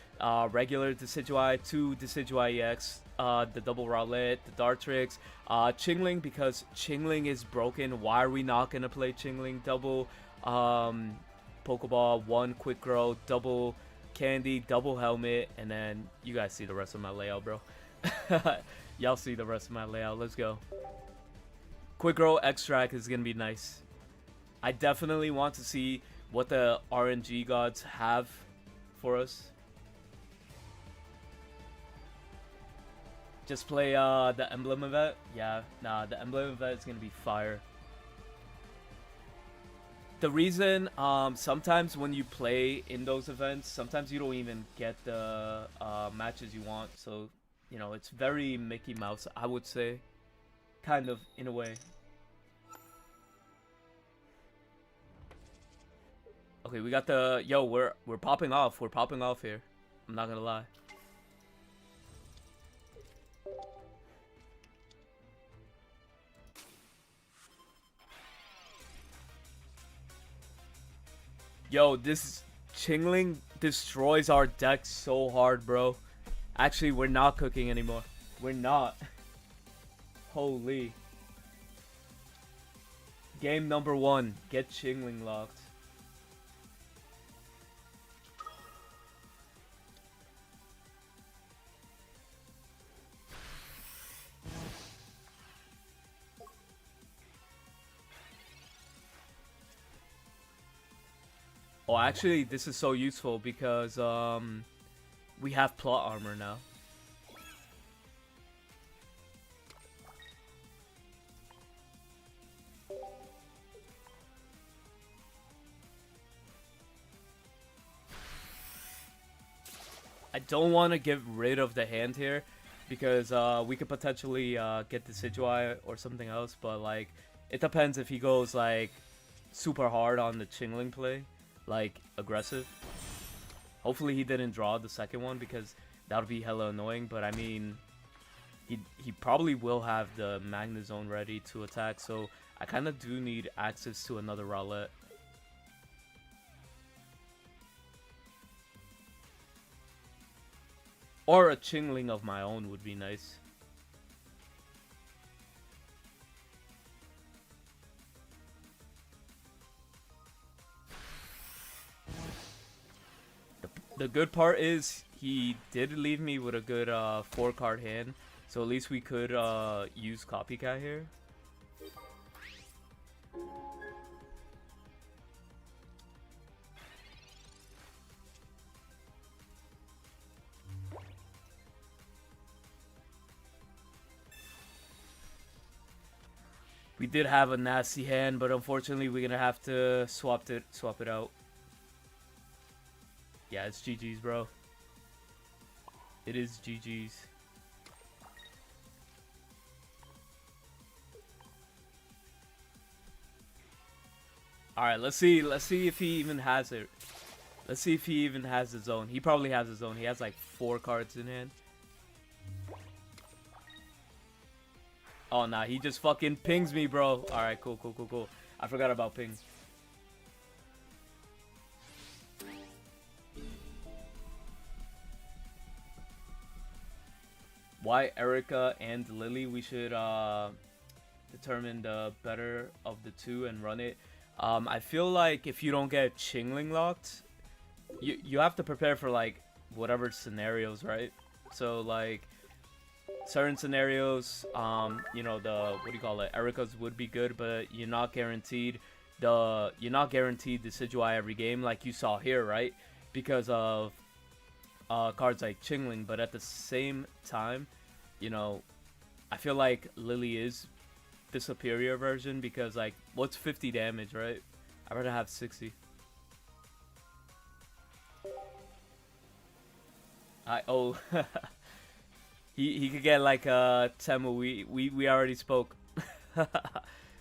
regular Decidueye, 2 Decidueye EX, the double roulette, the dart tricks, Chingling, because Chingling is broken. Why are we not going to play Chingling? Double Pokeball, 1 quick grow, double candy, double helmet, and then you guys see the rest of my layout, bro. Y'all see the rest of my layout. Let's go. Quick grow extract is going to be nice. I definitely want to see what the RNG gods have for us. Just play the emblem event. Yeah, nah, the emblem event is gonna be fire. The reason sometimes when you play in those events, sometimes you don't even get the matches you want. So, you know, it's very Mickey Mouse, I would say, kind of in a way. Okay, we got the we're popping off. We're popping off here. I'm not gonna lie. Yo, this Chingling destroys our deck so hard, bro. Actually, we're not cooking anymore. We're not. Holy. Game number 1. Get Chingling locked. Oh, actually, this is so useful because we have plot armor now. I don't want to get rid of the hand here because we could potentially get the Decidueye or something else, but like it depends if he goes like super hard on the Chingling play, like aggressive. Hopefully he didn't draw the second one because that would be hella annoying, but I mean he probably will have the Magnezone ready to attack, so I kind of do need access to another Rowlet. Or a Chingling of my own would be nice. The good part is he did leave me with a good 4-card hand, so at least we could use Copycat here. We did have a nasty hand, but unfortunately we're gonna have to swap it out. Yeah, it's GG's, bro. It is GG's. Alright, let's see if he even has it. Let's see if he even has his own. He probably has his own. He has like 4 cards in hand. Oh, nah, he just fucking pings me, bro. Alright, cool. I forgot about ping. Why Erica and Lily? We should determine the better of the two and run it. I feel like if you don't get Chingling locked, you have to prepare for like whatever scenarios, right? So like certain scenarios, you know, the what do you call it? Erica's would be good, but you're not guaranteed the Decidueye every game, like you saw here, right? Because of cards like Chingling. But at the same time, you know, I feel like Lily is the superior version because like what's 50 damage, right? I'd rather have 60. He could get like Temu. We already spoke.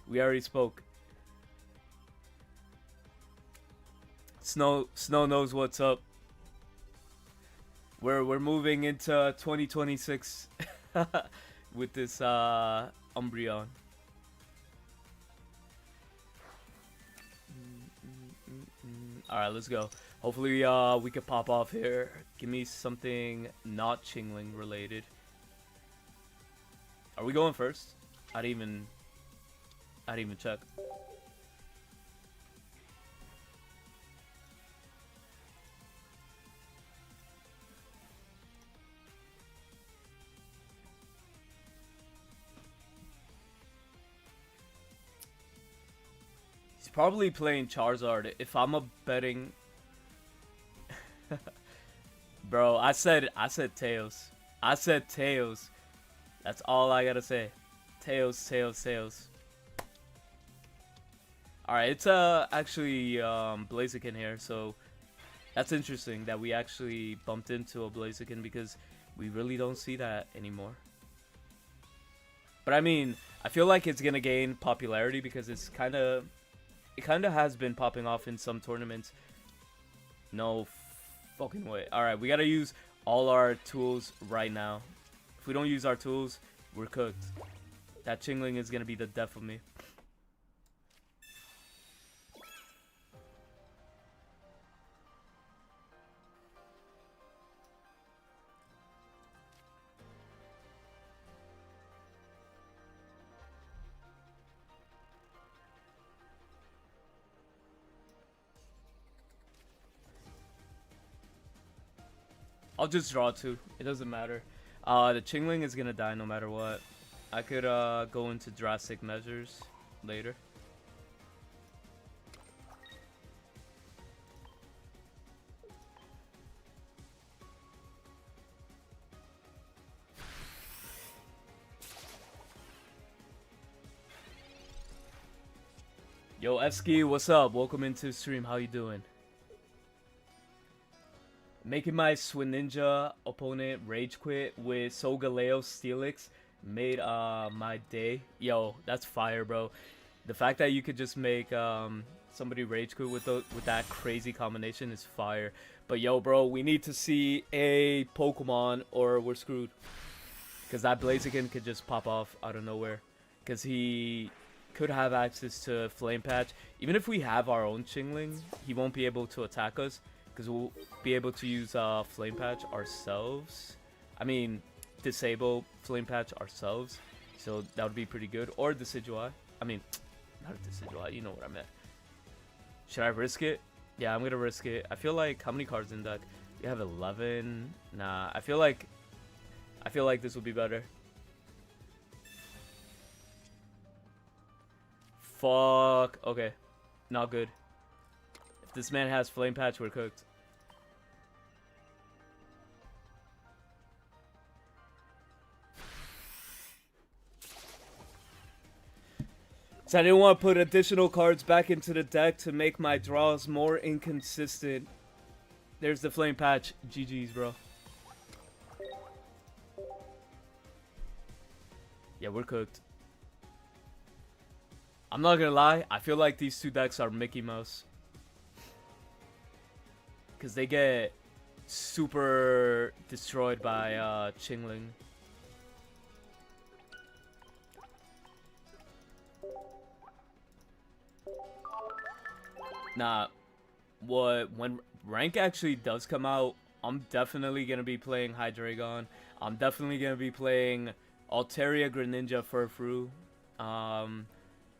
We already spoke. Snow knows what's up. We're moving into 2026 with this Umbreon. Alright, let's go. Hopefully, we could pop off here. Give me something not Chingling related. Are we going first? I didn't even check. He's probably playing Charizard. If I'm a betting, bro, I said Tails. I said Tails. That's all I gotta say. Tails, Tails, Tails. Alright, it's actually Blaziken here, so that's interesting that we actually bumped into a Blaziken because we really don't see that anymore. But I mean, I feel like it's gonna gain popularity because it kind of has been popping off in some tournaments. No fucking way. Alright, we gotta use all our tools right now. If we don't use our tools, we're cooked. That Chingling is gonna be the death of me. I'll just draw two. It doesn't matter. The Chingling is gonna die no matter what. I could go into drastic measures later. Yo, Eski, what's up? Welcome into the stream. How you doing? Making my Swinninja opponent rage quit with Solgaleo Steelix made my day. Yo, that's fire, bro. The fact that you could just make somebody rage quit with that crazy combination is fire. But yo, bro, we need to see a Pokemon or we're screwed. Because that Blaziken could just pop off out of nowhere. Because he could have access to Flame Patch. Even if we have our own Chingling, he won't be able to attack us. Because we'll be able to use Flame Patch ourselves. I mean, disable Flame Patch ourselves. So that would be pretty good. Or Decidueye. I mean, not a Decidueye. You know what I meant. Should I risk it? Yeah, I'm going to risk it. I feel like, how many cards in deck? We have 11. Nah, I feel like this would be better. Fuck. Okay. Not good. If this man has Flame Patch, we're cooked. So I didn't want to put additional cards back into the deck to make my draws more inconsistent. There's the Flame Patch. GG's, bro. Yeah, we're cooked. I'm not gonna lie, I feel like these two decks are Mickey Mouse. Because they get super destroyed by Chingling. Nah, when rank actually does come out, I'm definitely gonna be playing Hydreigon. I'm definitely gonna be playing Altaria, Greninja, Furfrou.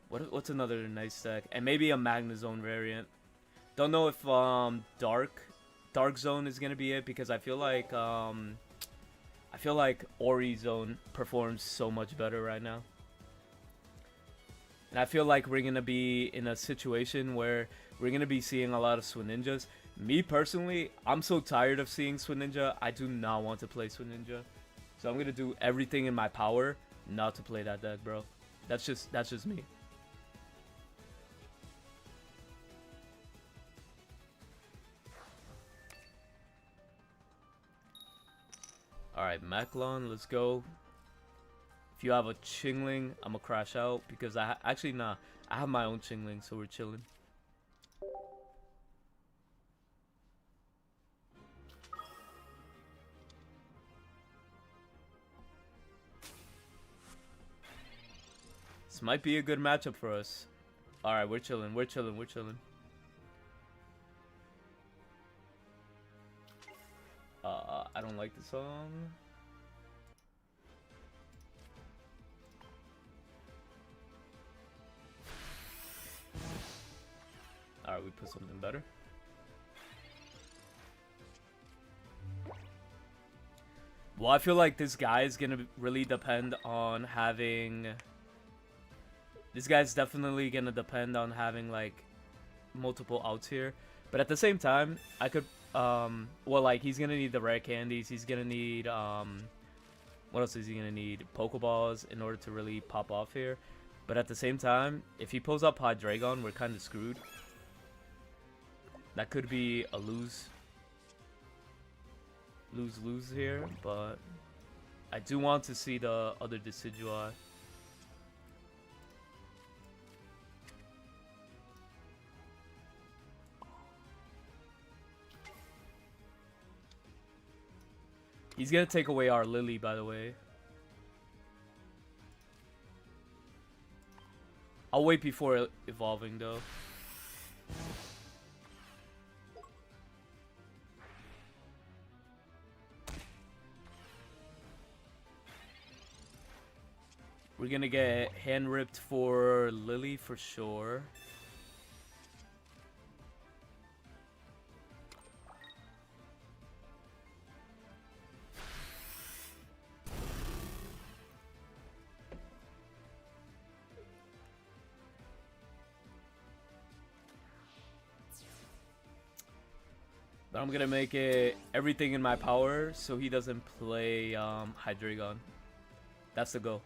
What's another nice deck? And maybe a Magnezone variant. Don't know if Dark Zone is gonna be it because I feel like Ori Zone performs so much better right now. And I feel like we're gonna be in a situation where we're gonna be seeing a lot of Swinninjas. Me personally, I'm so tired of seeing Swinninja. I do not want to play Swinninja. So I'm gonna do everything in my power not to play that deck, bro. That's just me. Alright, Maclon, let's go. If you have a Chingling, I'm gonna crash out because I have my own Chingling, so we're chilling. This might be a good matchup for us. Alright, we're chilling, we're chilling, we're chilling. like the song. Alright, we put something better. Well, I feel like this guy is gonna really depend on having... This guy's definitely gonna depend on having, like, multiple outs here. But at the same time, I could... well, like, he's gonna need the rare candies. He's gonna need, what else is he gonna need? Pokeballs in order to really pop off here. But at the same time, if he pulls up Hydreigon, we're kind of screwed. That could be a lose here, but I do want to see the other Decidueye. He's gonna take away our Lily, by the way. I'll wait before evolving, though. We're gonna get hand ripped for Lily for sure. But I'm gonna make it everything in my power so he doesn't play Hydreigon. That's the goal.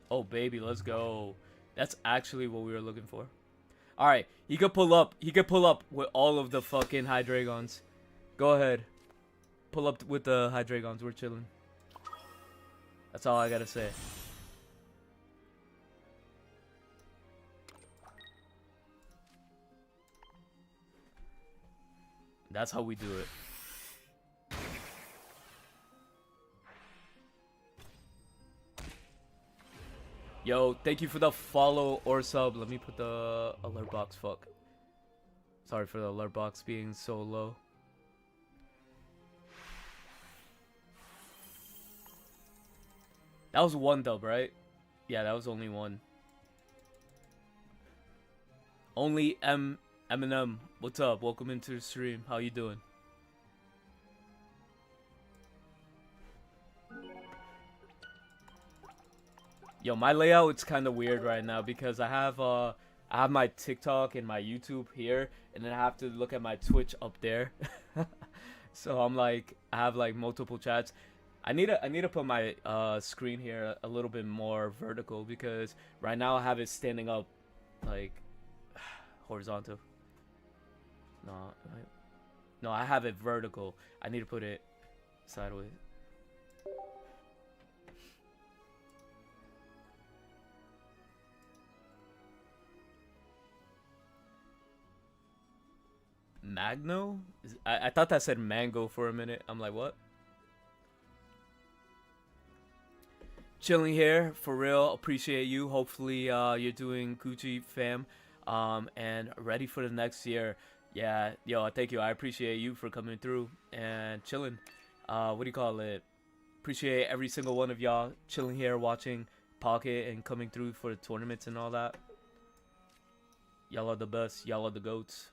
Oh baby, let's go. That's actually what we were looking for. Alright, he could pull up. He could pull up with all of the fucking Hydreigons. Go ahead. Pull up with the Hydreigons. We're chilling. That's all I gotta say. That's how we do it. Yo, thank you for the follow or sub. Let me put the alert box. Fuck. Sorry for the alert box being so low. That was one dub, right? Yeah, that was only one. Only Eminem. What's up? Welcome into the stream. How you doing? Yo, my layout it's kind of weird right now because I have my TikTok and my YouTube here, and then I have to look at my Twitch up there. So I'm like, I have like multiple chats. I need to put my screen here a little bit more vertical because right now I have it standing up like horizontal. No, I have it vertical. I need to put it sideways. Magno? I thought that said mango for a minute. I'm like, what? Chilling here, for real. Appreciate you. Hopefully, you're doing Gucci, fam. And ready for the next year. Yeah, yo, thank you. I appreciate you for coming through and chilling. What do you call it? Appreciate every single one of y'all chilling here, watching Pocket and coming through for the tournaments and all that. Y'all are the best. Y'all are the goats.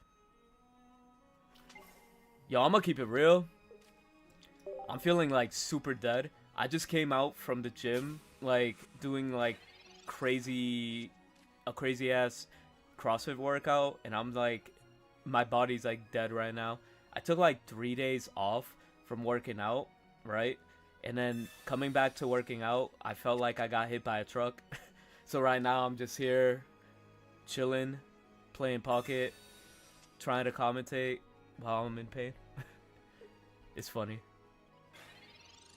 Yo, I'm gonna keep it real. I'm feeling like super dead. I just came out from the gym, like doing like a crazy ass CrossFit workout, and I'm like, my body's like dead right now. I took like 3 days off from working out, right? And then coming back to working out, I felt like I got hit by a truck. So right now I'm just here chilling, playing Pocket, trying to commentate while I'm in pain. It's funny.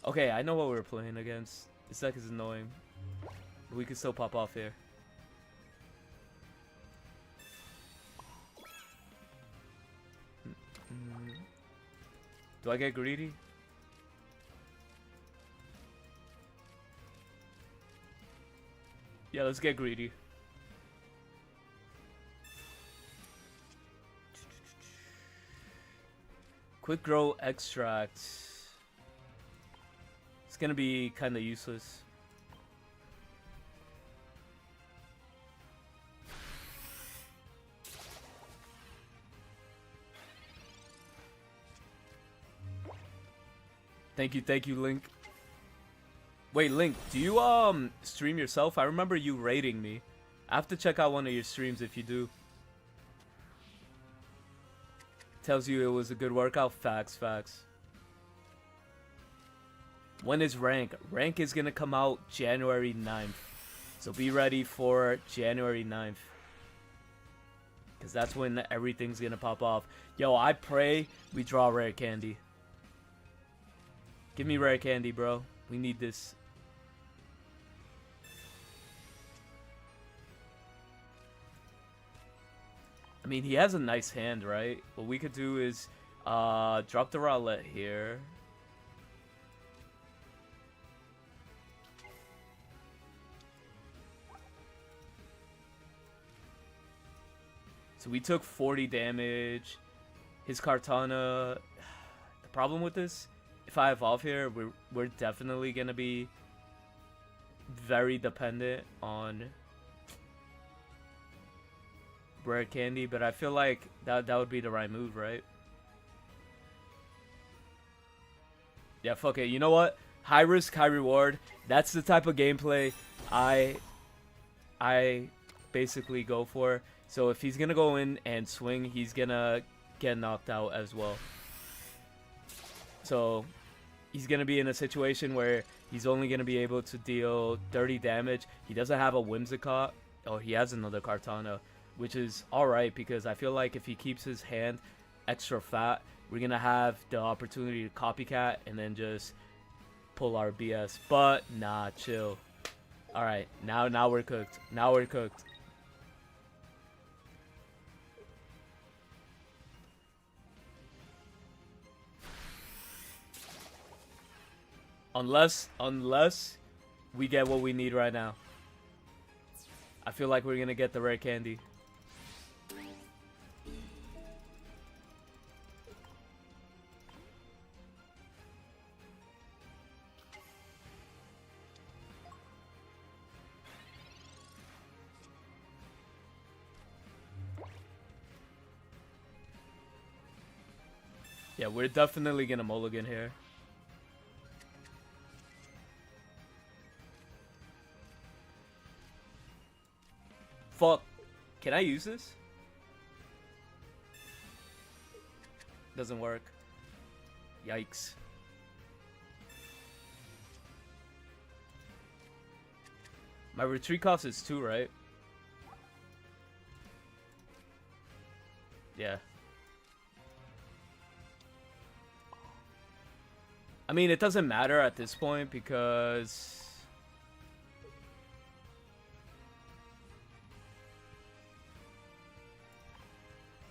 Okay, I know what we're playing against. This deck is annoying. We can still pop off here. Do I get greedy? Yeah, let's get greedy. Quick Grow Extract. It's gonna be kind of useless. Thank you, Link. Wait, Link, do you stream yourself? I remember you rating me. I have to check out one of your streams if you do. Tells you it was a good workout. Facts. When is rank? Rank is gonna come out January 9th. So be ready for January 9th. Because that's when everything's gonna pop off. Yo, I pray we draw rare candy. Give me rare candy, bro. We need this. I mean, he has a nice hand, right? What we could do is drop the Rowlet here. So we took 40 damage. His Kartana. The problem with this, if I evolve here, we're definitely gonna be very dependent on rare candy, but I feel like that would be the right move, right? Yeah, fuck it. You know what? High risk, high reward. That's the type of gameplay I basically go for. So if he's gonna go in and swing, he's gonna get knocked out as well. So he's gonna be in a situation where he's only gonna be able to deal 30 damage. He doesn't have a Whimsicott. Oh, he has another Kartana, which is alright because I feel like if he keeps his hand extra fat, we're gonna have the opportunity to copycat and then just pull our BS. But nah, chill. Alright, now we're cooked. Now we're cooked. Unless we get what we need right now. I feel like we're gonna get the rare candy. Yeah, we're definitely gonna mulligan here. Fuck. Can I use this? Doesn't work. Yikes. My retreat cost is 2, right? Yeah. I mean, it doesn't matter at this point because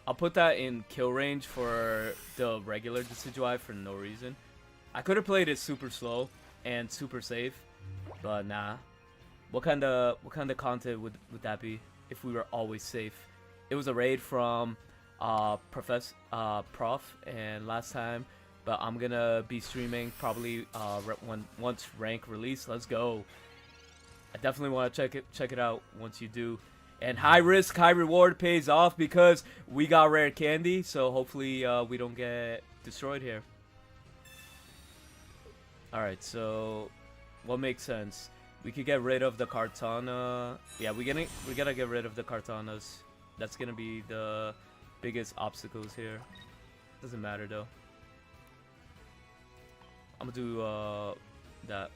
I'll put that in kill range for the regular Decidueye for no reason. I could have played it super slow and super safe, but nah. What kind of content would that be if we were always safe? It was a raid from Prof and last time, but I'm gonna be streaming probably once rank release. Let's go. I definitely want to check it out once you do. And high risk, high reward pays off because we got rare candy. So hopefully we don't get destroyed here. Alright, so what makes sense? We could get rid of the Kartana. Yeah, we gotta get rid of the Kartanas. That's gonna be the biggest obstacles here. Doesn't matter though. I'm gonna do that.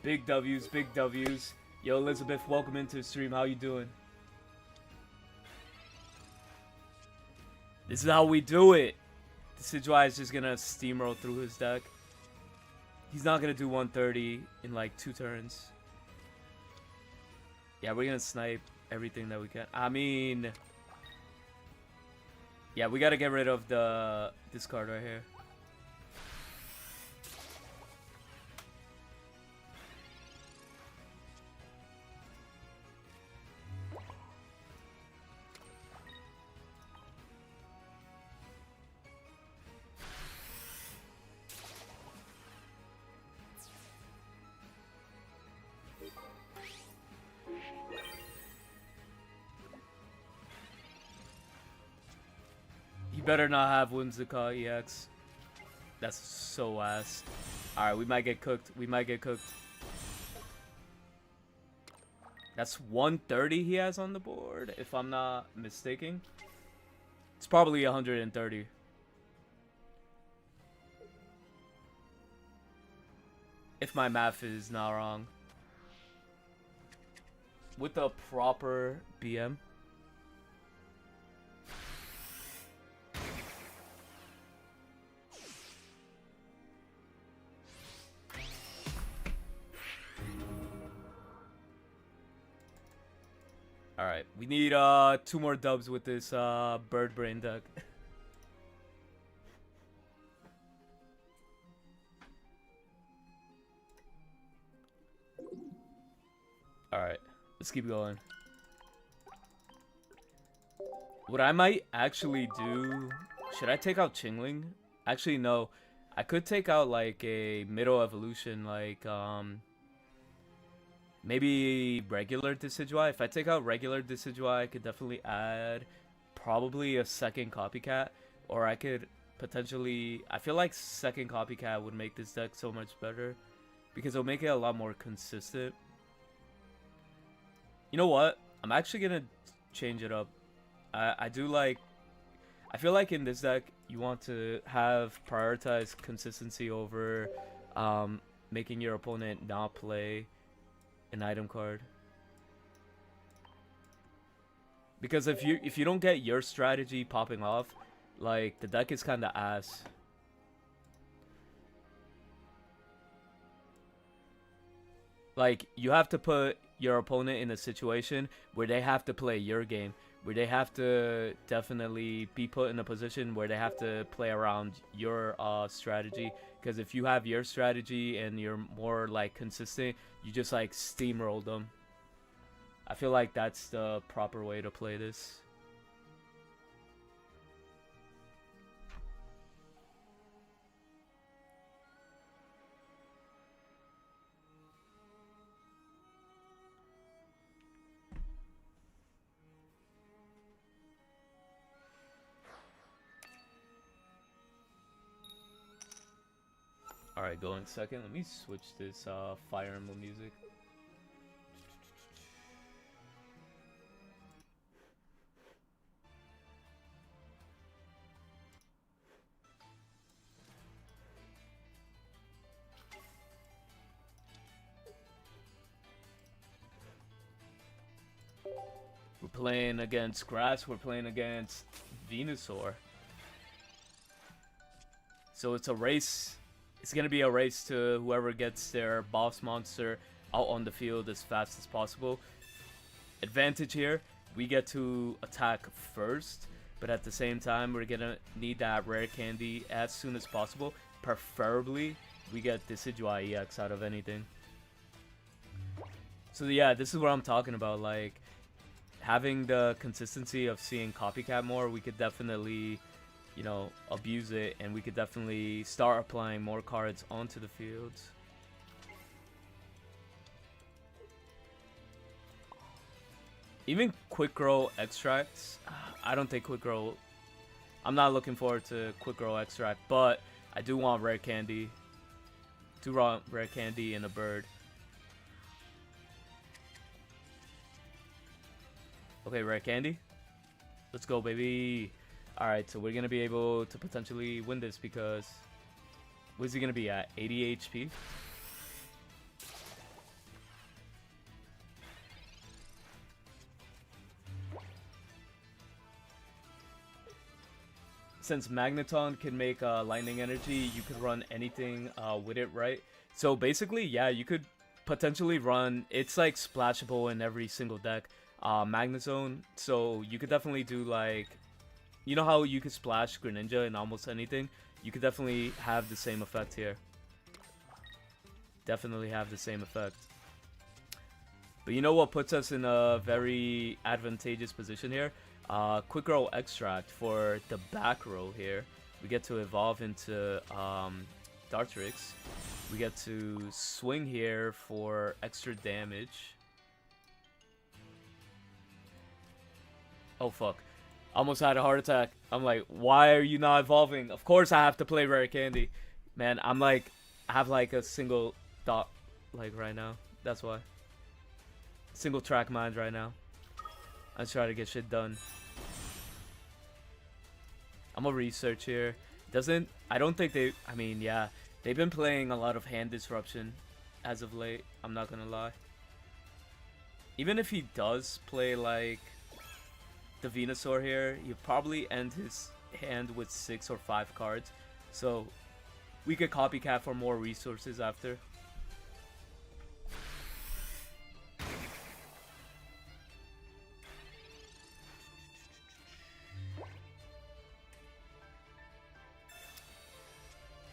Big W's, big W's. Yo, Elizabeth, welcome into the stream. How you doing? This is how we do it. Decidueye is just gonna steamroll through his deck. He's not gonna do 130 in like 2 turns. Yeah, we're gonna snipe everything that we can. I mean, yeah, we gotta get rid of this card right here. better not have Whimsicott EX. That's so ass. Alright, we might get cooked. We might get cooked. That's 130 he has on the board, if I'm not mistaken. It's probably 130. If my math is not wrong. With the proper BM. Alright, we need 2 more dubs with this bird brain deck. Alright, let's keep going. What I might actually do... Should I take out Chingling? Actually, no. I could take out like a middle evolution, like maybe regular Decidueye. If I take out regular Decidueye, I could definitely add probably a second Copycat. Or I could potentially... I feel like second Copycat would make this deck so much better. Because it'll make it a lot more consistent. You know what? I'm actually going to change it up. I do like... I feel like in this deck, you want to have prioritized consistency over making your opponent not play an item card. Because if you don't get your strategy popping off, like, the deck is kind of ass. Like, you have to put your opponent in a situation where they have to play your game, where they have to definitely be put in a position where they have to play around your strategy. Because if you have your strategy and you're more like consistent, you just like steamroll them. I feel like that's the proper way to play this. Alright, going second. Let me switch this Fire Emblem music. We're playing against Grass, we're playing against Venusaur. So it's a race. It's going to be a race to whoever gets their boss monster out on the field as fast as possible. Advantage here, we get to attack first, but at the same time, we're going to need that rare candy as soon as possible. Preferably, we get Decidueye EX out of anything. So yeah, this is what I'm talking about. Like, having the consistency of seeing Copycat more, we could definitely... you know, abuse it, and we could definitely start applying more cards onto the field. Even Quick Grow Extracts, I don't think Quick Grow... I'm not looking forward to Quick Grow Extract, but I do want Rare Candy. Do want Rare Candy and a bird. Okay, Rare Candy. Let's go, baby. Alright, so we're going to be able to potentially win this because... What is he going to be at? 80 HP? Since Magneton can make lightning energy, you could run anything with it, right? So basically, yeah, you could potentially run... It's like splashable in every single deck. Magnezone, so you could definitely do like... You know how you could splash Greninja in almost anything? You could definitely have the same effect here. Definitely have the same effect. But you know what puts us in a very advantageous position here? Quick Grow Extract for the back row here. We get to evolve into Dartrix. We get to swing here for extra damage. Oh fuck. Almost had a heart attack. I'm like, why are you not evolving? Of course I have to play Rare Candy. Man, I'm like, I have like a single thought like right now. That's why. Single track mind right now. I just try to get shit done. I'm gonna research here. I don't think I mean, yeah. They've been playing a lot of hand disruption as of late. I'm not gonna lie. Even if he does play like the Venusaur here, he'll probably end his hand with 6 or 5 cards. So we could copycat for more resources after.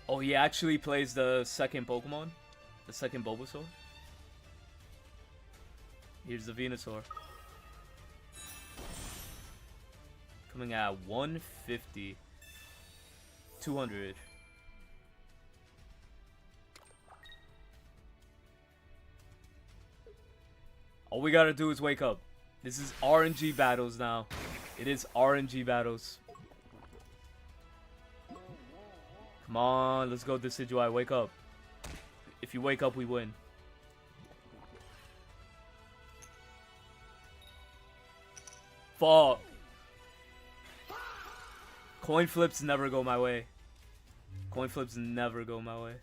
Oh, he actually plays the second Pokemon? The second Bulbasaur? Here's the Venusaur. Coming at 150. 200. All we gotta do is wake up. This is RNG battles now. It is RNG battles. Come on, let's go Decidueye, wake up. If you wake up, we win. Fuck. Coin flips never go my way. Coin flips never go my way.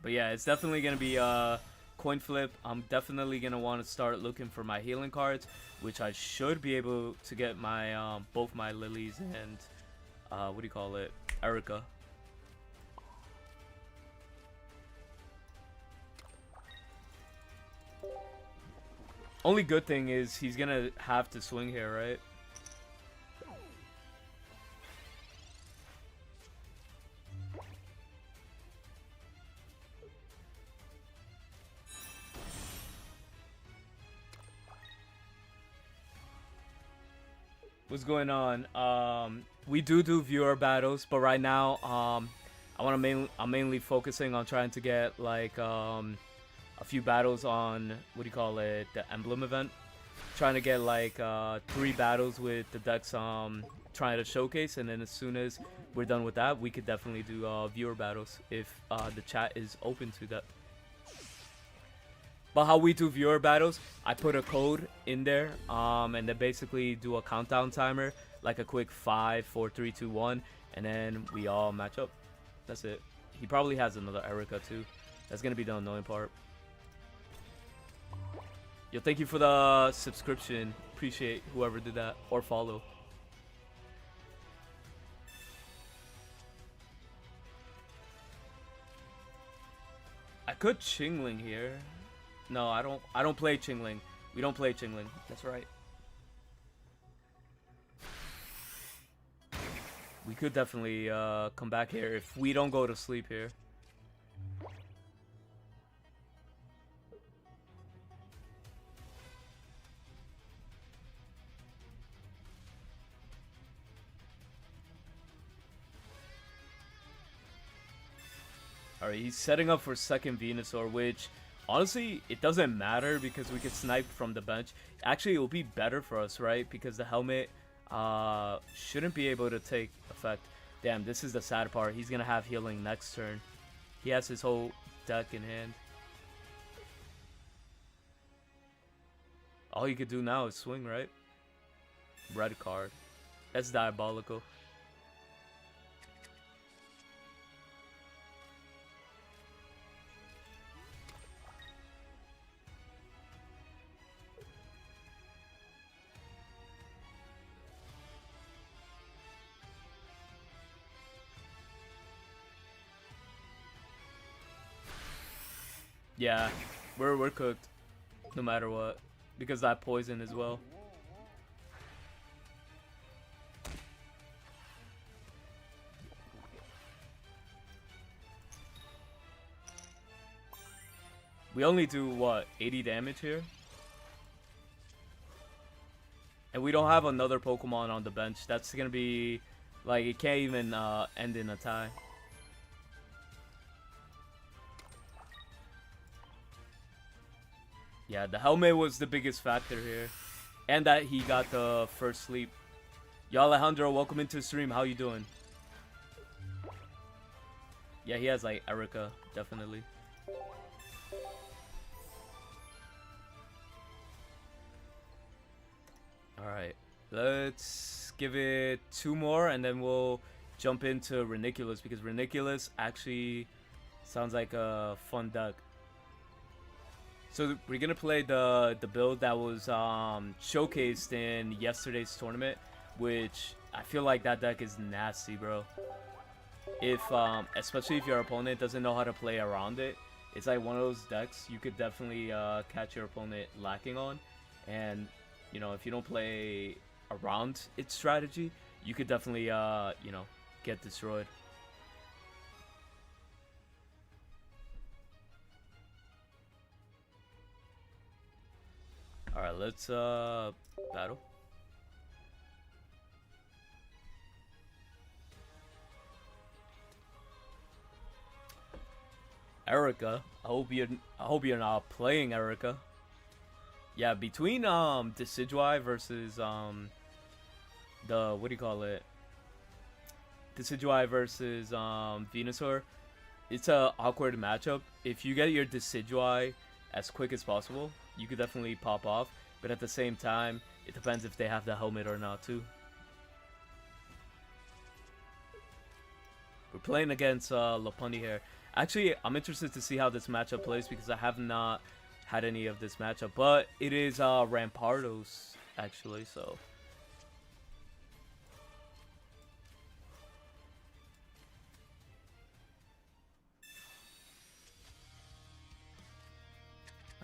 But yeah, it's definitely gonna be a coin flip. I'm definitely gonna want to start looking for my healing cards, which I should be able to get my both my lilies and what do you call it, Erica. Only good thing is he's gonna have to swing here, right? What's going on? We do viewer battles, but right now, I'm mainly focusing on trying to get like a few battles on what do you call it, the emblem event. Trying to get like 3 battles with the decks trying to showcase, and then as soon as we're done with that, we could definitely do viewer battles if the chat is open to that. But how we do viewer battles, I put a code in there, and then basically do a countdown timer, like a quick 5, 4, 3, 2, 1, and then we all match up. That's it. He probably has another Erica too. That's gonna be the annoying part. Yo, thank you for the subscription. Appreciate whoever did that, or follow. I could Chingling here. No, I don't play Chingling. We don't play Chingling. That's right. We could definitely come back here if we don't go to sleep here. Alright, he's setting up for second Venusaur, which honestly, it doesn't matter because we can snipe from the bench. Actually, it will be better for us, right? Because the helmet shouldn't be able to take effect. Damn, this is the sad part. He's going to have healing next turn. He has his whole deck in hand. All he could do now is swing, right? Red card. That's diabolical. Yeah, we're cooked, no matter what, because that poison as well. We only do what, 80 damage here, and we don't have another Pokemon on the bench. That's gonna be like, it can't even end in a tie. Yeah, the helmet was the biggest factor here. And that he got the first sleep. Yo, Alejandro, welcome into the stream. How you doing? Yeah, he has like Erica, definitely. Alright, let's give it 2 more and then we'll jump into Reniculus, because Reniculus actually sounds like a fun deck. So we're gonna play the build that was showcased in yesterday's tournament, which I feel like that deck is nasty, bro. If especially if your opponent doesn't know how to play around it, it's like one of those decks you could definitely catch your opponent lacking on, and you know, if you don't play around its strategy, you could definitely you know, get destroyed. All right, let's battle. Erica, I hope you're not playing Erica. Yeah, between Decidueye versus the, what do you call it? Decidueye versus Venusaur, it's a awkward matchup. If you get your Decidueye as quick as possible, you could definitely pop off, but at the same time, it depends if they have the helmet or not too. We're playing against Lopunny here. Actually, I'm interested to see how this matchup plays because I have not had any of this matchup, but it is Rampardos actually, so.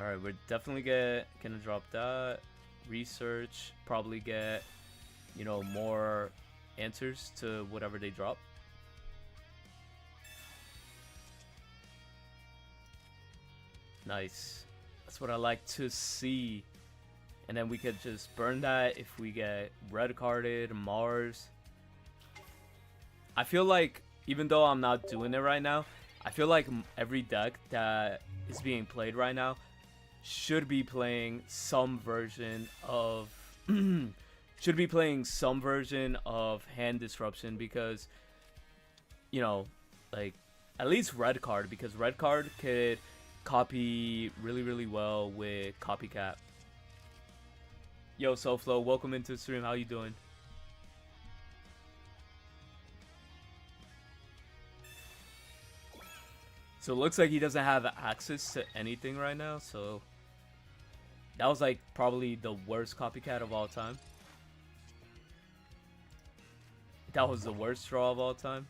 Alright, we're definitely gonna drop that. Research, probably get, you know, more answers to whatever they drop. Nice. That's what I like to see. And then we could just burn that if we get red carded, Mars. I feel like, even though I'm not doing it right now, I feel like every deck that is being played right now should be playing some version of should be playing some version of hand disruption, because, you know, like at least red card, because red card could copy really well with copycat. Yo, SoFlo, welcome into the stream. How you doing? So it looks like he doesn't have access to anything right now, so that was like probably the worst copycat of all time. That was the worst draw of all time.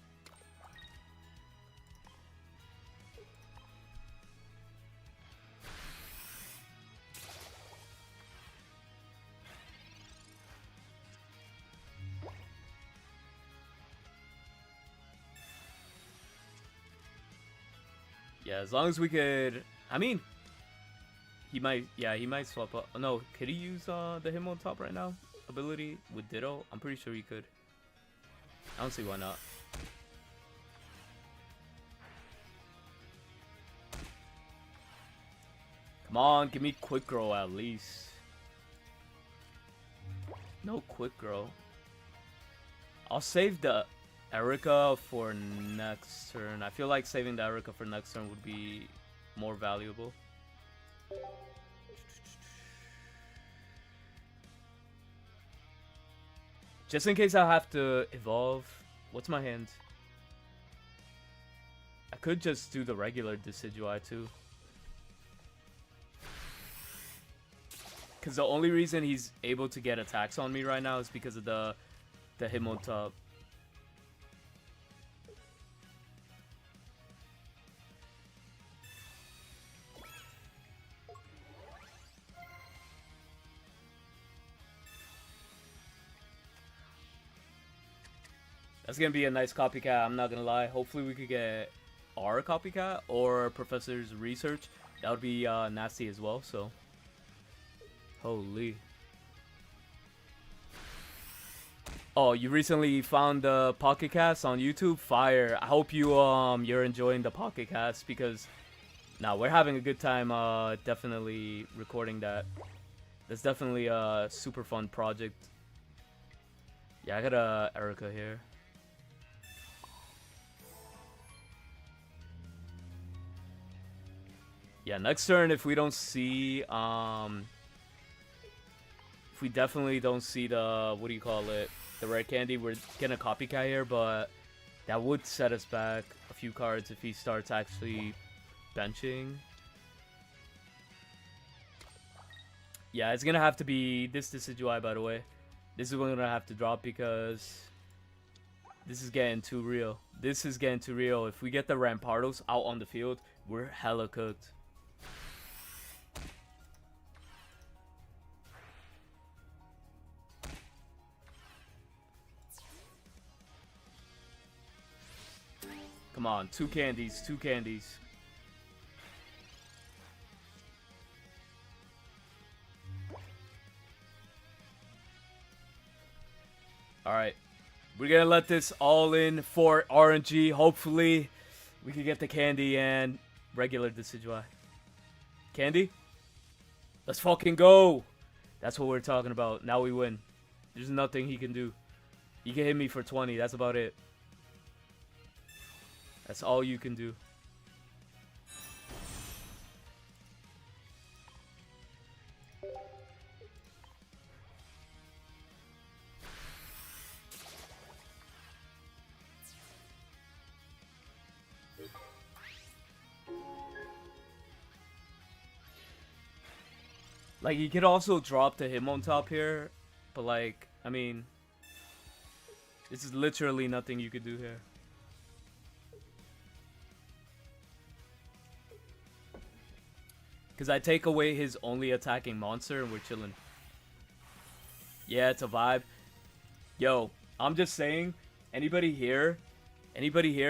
Yeah, as long as we could, I mean, he might swap up. No, could he use the Him on top right now ability with Ditto? I'm pretty sure he could. I don't see why not. Come on, give me quick grow at least. No quick grow. I'll save the Erica for next turn. I feel like saving the Erica for next turn would be more valuable. Just in case I have to evolve. What's my hand? I could just do the regular Decidueye too. Because the only reason he's able to get attacks on me right now is because of the him on top. That's gonna be a nice copycat, I'm not gonna lie. Hopefully we could get our copycat or Professor's research. That would be nasty as well, so. Holy. Oh, you recently found the Pocket Cast on YouTube? Fire. I hope you you're enjoying the Pocket Cast, because now we're having a good time definitely recording that. That's definitely a super fun project. Yeah, I got a Erica here. Yeah, next turn if we don't see if we definitely don't see the, what do you call it, the red candy, we're gonna copycat here, but that would set us back a few cards if he starts actually benching. Yeah, it's gonna have to be this Decidueye, by the way. This is what I'm gonna have to drop because this is getting too real. This is getting too real. If we get the Rampardos out on the field, we're hella cooked. Come on, two candies, two candies. Alright. We're gonna let this all in for RNG. Hopefully, we can get the candy and regular Decidueye. Candy? Let's fucking go! That's what we're talking about. Now we win. There's nothing he can do. He can hit me for 20. That's about it. That's all you can do. Like, you could also drop the him on top here, but like, I mean, this is literally nothing you could do here. Because I take away his only attacking monster and we're chilling. Yeah, it's a vibe. Yo, I'm just saying, anybody here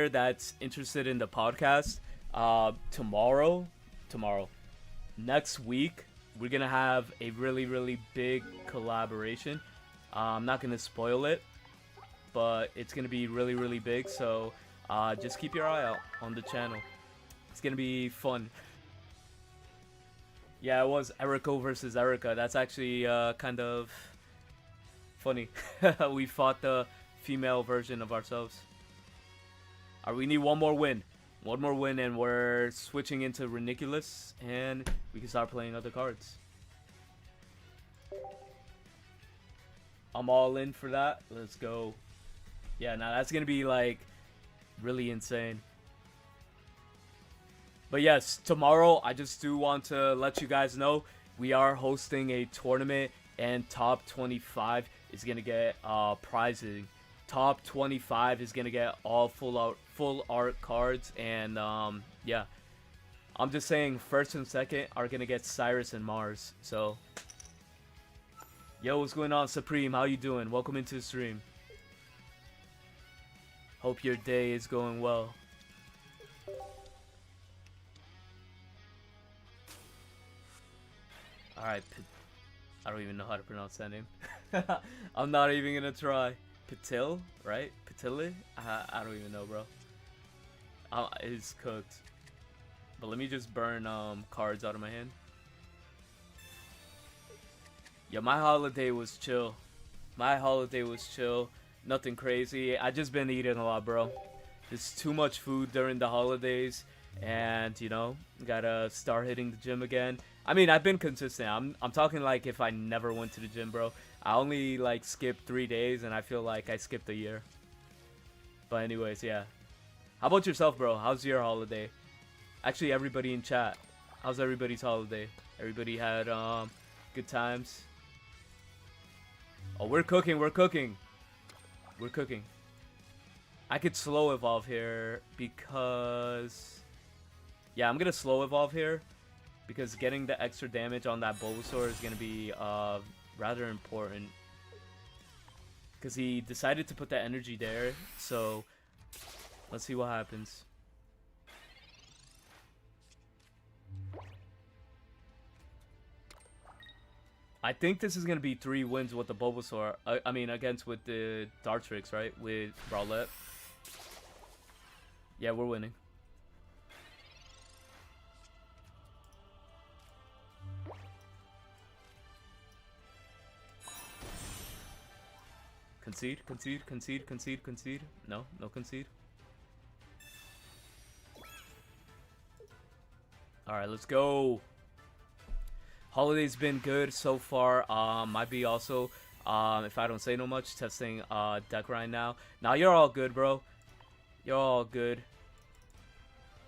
that's interested in the podcast, tomorrow, next week, we're gonna have a really, really big collaboration. I'm not gonna spoil it, but it's gonna be really, really big. So just keep your eye out on the channel. It's gonna be fun. Yeah, it was Erico versus Erica. That's actually kind of funny. We fought the female version of ourselves. Alright, we need one more win. One more win and we're switching into Reniculus and we can start playing other cards. I'm all in for that. Let's go. Yeah, now that's going to be like really insane. But yes, tomorrow I just do want to let you guys know we are hosting a tournament and top 25 is going to get prizing. Top 25 is going to get all full art cards and yeah. I'm just saying first and second are going to get Cyrus and Mars. So yo, what's going on, Supreme? How you doing? Welcome into the stream. Hope your day is going well. Alright, I don't even know how to pronounce that name. I'm not even gonna try. Patil, right? Patili? I don't even know, bro. It's cooked. But let me just burn cards out of my hand. Yeah, my holiday was chill. My holiday was chill. Nothing crazy. I just been eating a lot, bro. There's too much food during the holidays. And, you know, gotta start hitting the gym again. I mean, I've been consistent. I'm talking like if I never went to the gym, bro. I only, like, skipped 3 days, and I feel like I skipped a year. But anyways, yeah. How about yourself, bro? How's your holiday? Actually, everybody in chat. How's everybody's holiday? Everybody had, good times? Oh, we're cooking, we're cooking. We're cooking. I could slow evolve here because... Yeah, I'm gonna slow evolve here because getting the extra damage on that Bulbasaur is gonna be rather important. Because he decided to put that energy there, so let's see what happens. I think this is gonna be 3 wins with the Bulbasaur. I mean, against with the Dartrix, right? With Rowlet. Yeah, we're winning. Concede, concede, concede, concede, concede. No, no concede. Alright, let's go. Holiday's been good so far. Might be also, if I don't say no much, testing deck right now. Now you're all good, bro. You're all good.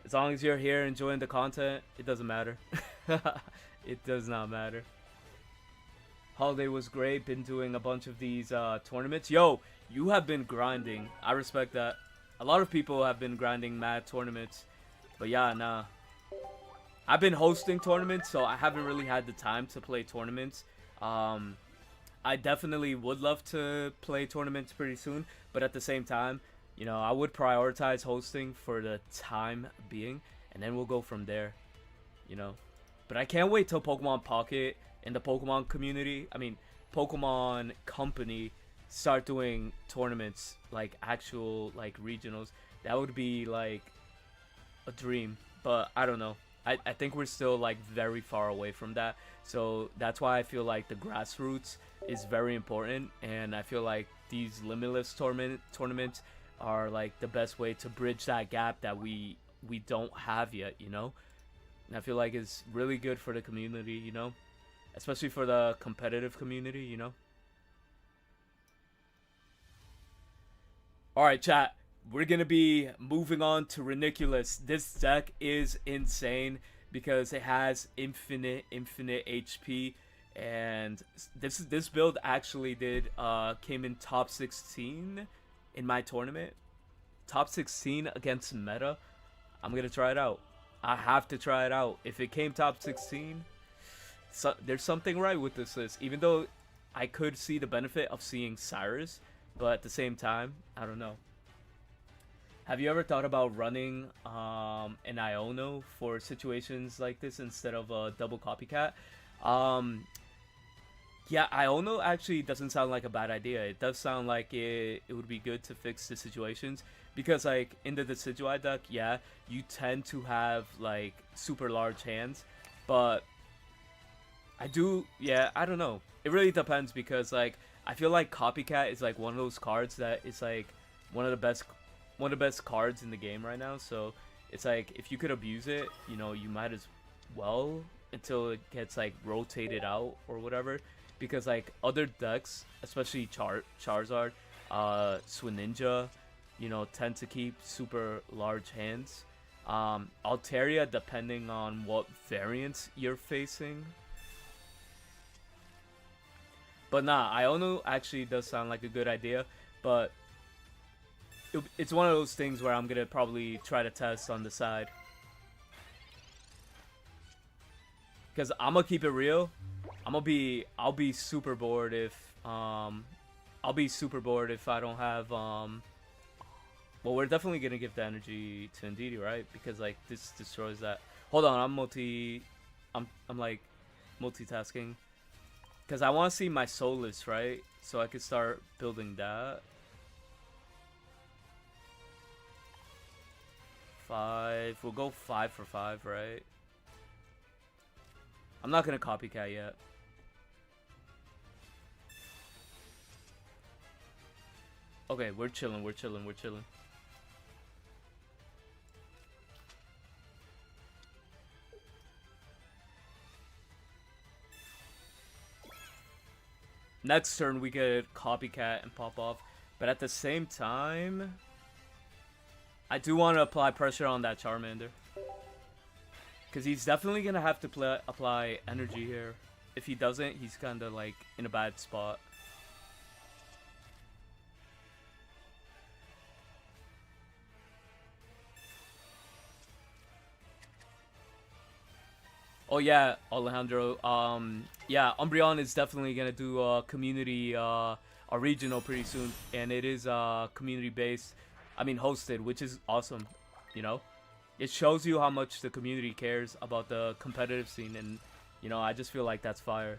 As long as you're here enjoying the content, it doesn't matter. It does not matter. Holiday was great. Been doing a bunch of these tournaments. Yo, you have been grinding. I respect that. A lot of people have been grinding mad tournaments. But yeah, nah. I've been hosting tournaments, so I haven't really had the time to play tournaments. I definitely would love to play tournaments pretty soon, but at the same time, you know, I would prioritize hosting for the time being, and then we'll go from there, you know. But I can't wait till Pokemon Pocket and the Pokemon community, I mean, Pokemon Company start doing tournaments, like actual, like regionals. That would be like a dream, but I don't know. I think we're still like very far away from that, so that's why I feel like the grassroots is very important, and I feel like these limitless tournaments are like the best way to bridge that gap that we don't have yet, you know. And I feel like it's really good for the community, you know, especially for the competitive community, you know. All right, chat. We're gonna be moving on to Reniculus. This deck is insane because it has infinite HP, and this build actually came in top 16 in my tournament. Top 16 against meta. I'm gonna try it out. I have to try it out. If it came top 16, so there's something right with this list. Even though I could see the benefit of seeing Cyrus, but at the same time, I don't know. Have you ever thought about running an Iono for situations like this instead of a double copycat? Yeah, Iono actually doesn't sound like a bad idea. It does sound like it would be good to fix the situations. Because, like, in the Decidueye deck, yeah, you tend to have, like, super large hands. But I don't know. It really depends because, like, I feel like Copycat is, like, one of those cards that is, like, one of the best cards in the game right now. So it's like if you could abuse it, you know, you might as well until it gets like rotated out or whatever. Because like other decks, especially Charizard, Swinninja, you know, tend to keep super large hands. Altaria, depending on what variants you're facing. But nah, Iono actually does sound like a good idea, but it's one of those things where I'm gonna probably try to test on the side. Cause I'm gonna keep it real. I'll be super bored if I don't have well, we're definitely gonna give the energy to Indeedee, right? Because like this destroys that. Hold on, I'm like multitasking. Cause I want to see my Soulless, right? So I could start building that. 5. We'll go 5 for 5, right? I'm not gonna copycat yet. Okay, we're chilling. Next turn we could copycat and pop off, but at the same time, I do want to apply pressure on that Charmander. Because he's definitely going to have to apply energy here. If he doesn't, he's kind of like in a bad spot. Oh yeah, Alejandro. Yeah, Umbreon is definitely going to do a community, a regional pretty soon. And it is community based. I mean hosted, which is awesome, you know. It shows you how much the community cares about the competitive scene, and you know, I just feel like that's fire.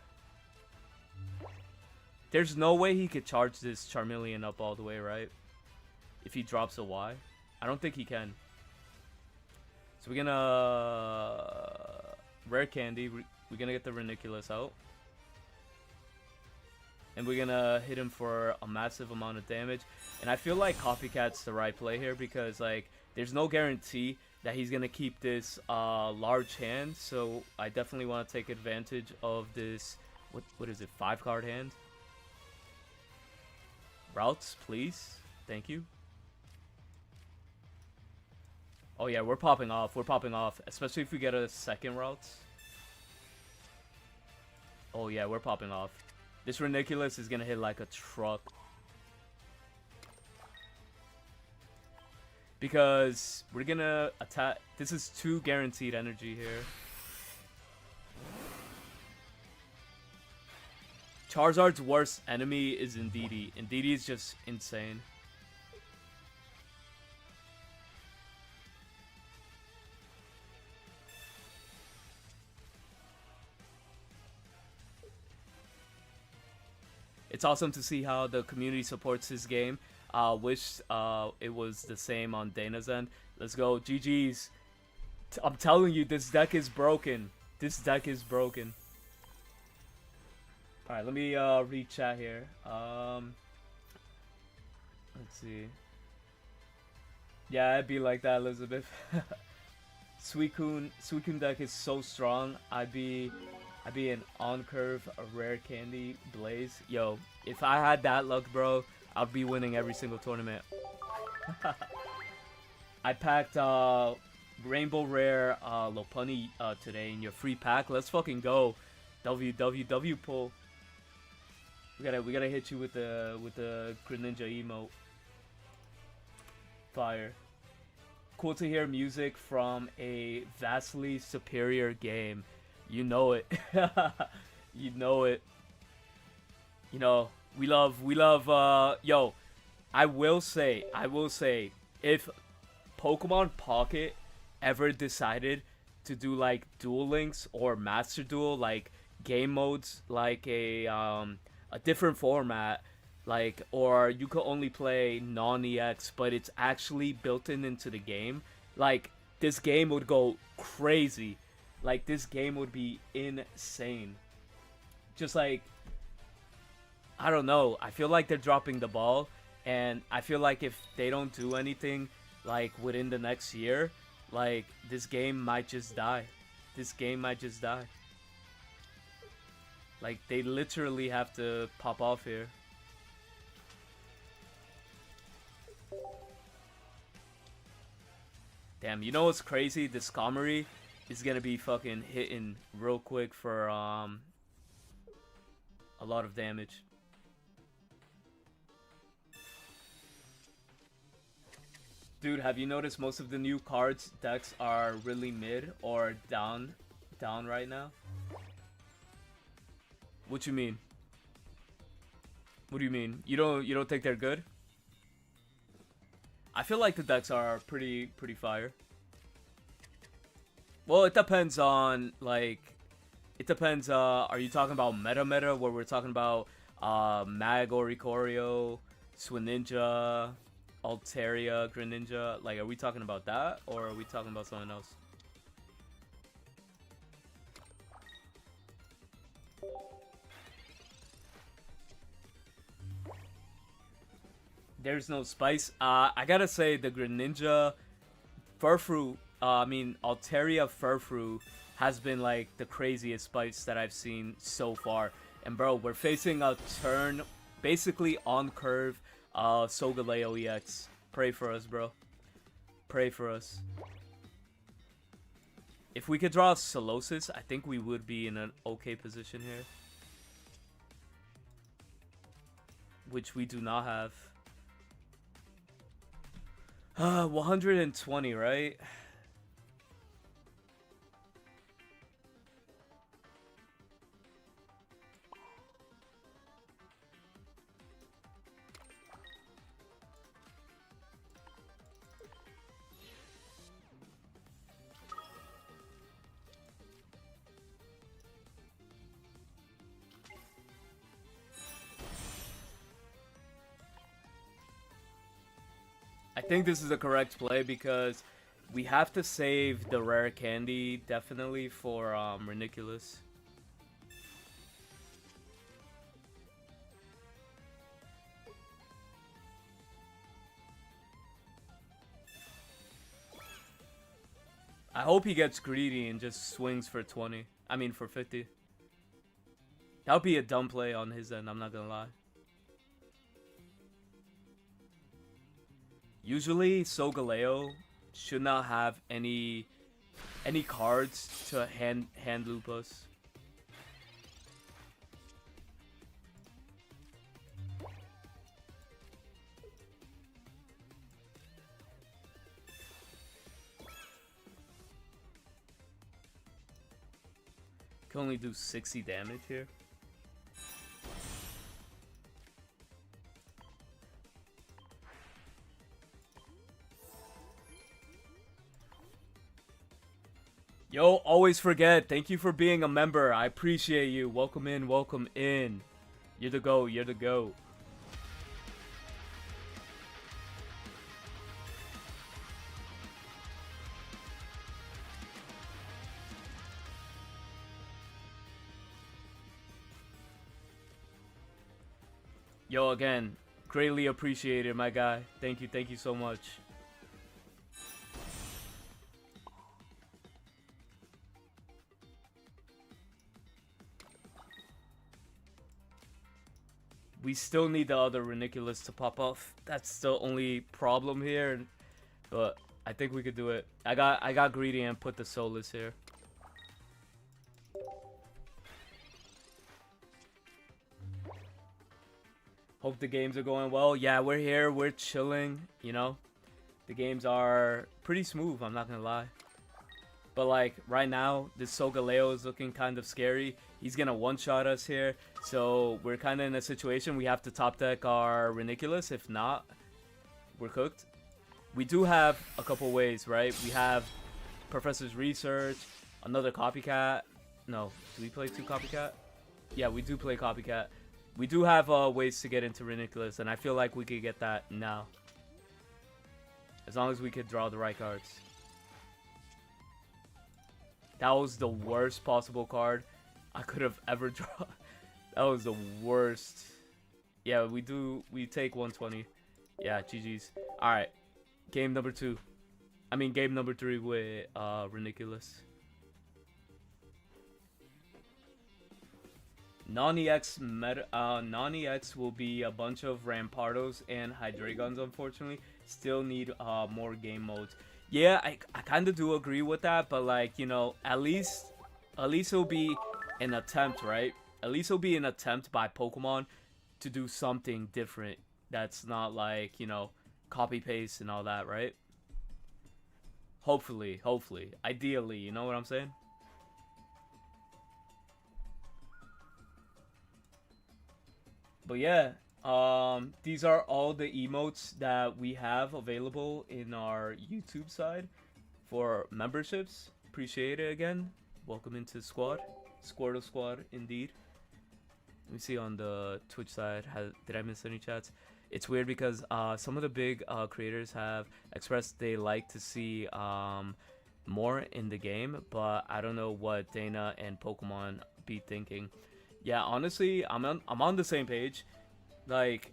There's no way he could charge this Charmeleon up all the way, right? If he drops a Y, I don't think he can. So we're gonna rare candy. We're gonna get the Reniculus out. and we're gonna hit him for a massive amount of damage. And I feel like Copycat's the right play here because like there's no guarantee that he's gonna keep this large hand, so I definitely want to take advantage of this. What is it? 5-card hand. Routes, please. Thank you. Oh yeah, we're popping off. We're popping off, especially if we get a second routes. Oh yeah, we're popping off. This Reniculus is gonna hit like a truck. Because we're gonna attack. This is 2 guaranteed energy here. Charizard's worst enemy is Indeedee. Indeedee is just insane. It's awesome to see how the community supports this game. Wish it was the same on Dana's end. Let's go. GG's. I'm telling you, this deck is broken. This deck is broken. Alright, let me read chat here. Let's see. Yeah, it'd be like that, Elizabeth. Suicune deck is so strong. I'd be an on curve, a rare candy, Blaze. Yo, if I had that luck, bro, I'd be winning every single tournament. I packed Rainbow Rare Lopunny today in your free pack. Let's fucking go. WWW pull. We gotta hit you with the Greninja emote. Fire. Cool to hear music from a vastly superior game. You know it. You know it. You know, we love yo, I will say, if Pokemon Pocket ever decided to do like Duel Links or Master Duel, like game modes, like a different format, like, or you could only play non-EX, but it's actually built into the game, like, this game would go crazy. Like, this game would be insane. Just like, I don't know, I feel like they're dropping the ball, and I feel like if they don't do anything, like, within the next year, like, this game might just die. This game might just die. Like, they literally have to pop off here. Damn, you know what's crazy? This Skarmory is gonna be fucking hitting real quick for a lot of damage. Dude, have you noticed most of the new cards decks are really mid or down right now? What you mean? What do you mean? You don't think they're good? I feel like the decks are pretty fire. Well, it depends on, like, it depends, are you talking about meta where we're talking about Mag Oricorio, Swininja, Altaria, Greninja? Like, are we talking about that, or are we talking about something else? There's no spice. I gotta say the Greninja Furfrou, Altaria Furfrou has been like the craziest spice that I've seen so far. And bro, we're facing a turn basically on curve Solgaleo EX. Pray for us, bro. Pray for us. If we could draw Solosis, I think we would be in an okay position here. Which we do not have. 120, right? I think this is the correct play because we have to save the rare candy definitely for Reniculus. I hope he gets greedy and just swings for 20. I mean for 50. That would be a dumb play on his end, I'm not gonna lie. Usually Solgaleo should not have any cards to hand loop us. Can only do 60 damage here. Yo, always forget. Thank you for being a member. I appreciate you. Welcome in, welcome in. You're the GOAT, you're the GOAT. Yo, again, greatly appreciated, my guy. Thank you so much. We still need the other Reniculus to pop off. That's the only problem here, but I think we could do it. I got greedy and put the Solus here. Hope the games are going well. Yeah, we're here. We're chilling, you know. The games are pretty smooth, I'm not gonna lie. But like right now, this Solgaleo is looking kind of scary. He's gonna one-shot us here. So we're kind of in a situation we have to top deck our Reniculus. If not, we're cooked. We do have a couple ways, right? We have Professor's Research, another Copycat. No, do we play 2 Copycat? Yeah, we do play Copycat. We do have ways to get into Reniculus, and I feel like we could get that now. As long as we could draw the right cards. That was the worst possible card I could have ever drawn. That was the worst. Yeah, we take 120. Yeah, GG's. Alright. Game number 2. I mean game number 3 with Reniculus. Non-EX will be a bunch of Rampardos and Hydreigons, unfortunately. Still need more game modes. Yeah, I kind of do agree with that, but like, you know, at least it'll be an attempt, right? At least it'll be an attempt by Pokemon to do something different that's not like, you know, copy paste and all that, right? Hopefully, ideally, you know what I'm saying? But yeah, these are all the emotes that we have available in our YouTube side for memberships. Appreciate it again. Welcome into the squad. Squirtle Squad, indeed. Let me see on the Twitch side. Did I miss any chats? It's weird because some of the big creators have expressed they like to see more in the game, but I don't know what Dana and Pokemon be thinking. Yeah, honestly, I'm on the same page. Like,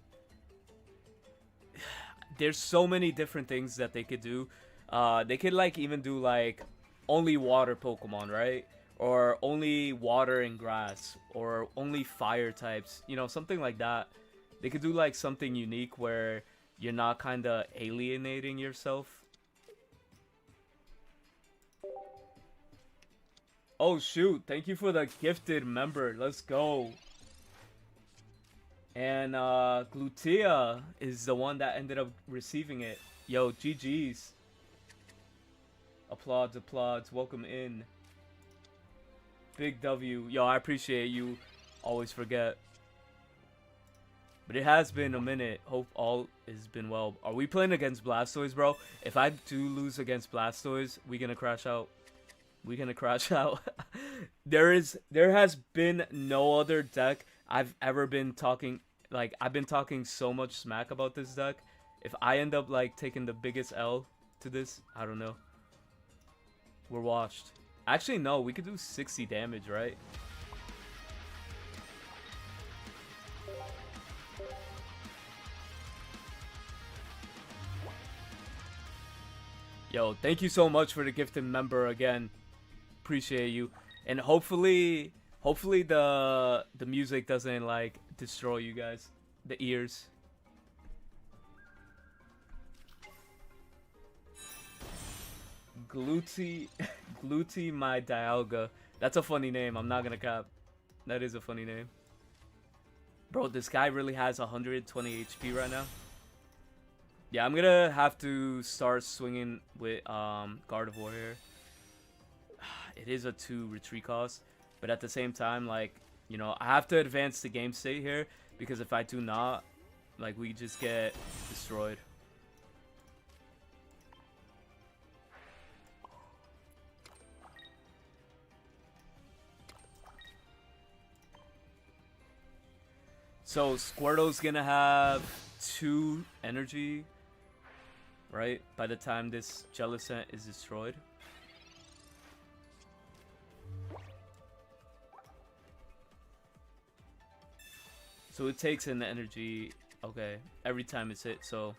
there's so many different things that they could do. They could like even do like only water Pokemon, right? Or only water and grass, or only fire types. You know, something like that. They could do like something unique where you're not kind of alienating yourself. Oh shoot, thank you for the gifted member. Let's go. And Glutea is the one that ended up receiving it. Yo, GG's. Applauds. Welcome in. Big W. Yo, I appreciate you. Always forget. But it has been a minute. Hope all has been well. Are we playing against Blastoise, bro? If I do lose against Blastoise, we gonna crash out. We're gonna crash out. There has been no other deck I've ever been talking, like, I've been talking so much smack about this deck. If I end up like taking the biggest L to this, I don't know. We're washed. Actually, no, we could do 60 damage, right? Yo, thank you so much for the gifted member again. Appreciate you. And hopefully the music doesn't like destroy you guys, the ears. Gluti Gluti my Dialga. That's a funny name. I'm not gonna cap. That is a funny name. Bro, this guy really has 120 HP right now. Yeah, I'm gonna have to start swinging with Gardevoir here. It is a 2 retreat cost, but at the same time, like, you know, I have to advance the game state here, because if I do not, like, we just get destroyed. So Squirtle's gonna have 2 energy, right? By the time this Jellicent is destroyed. So it takes in the energy, okay, every time it's hit. So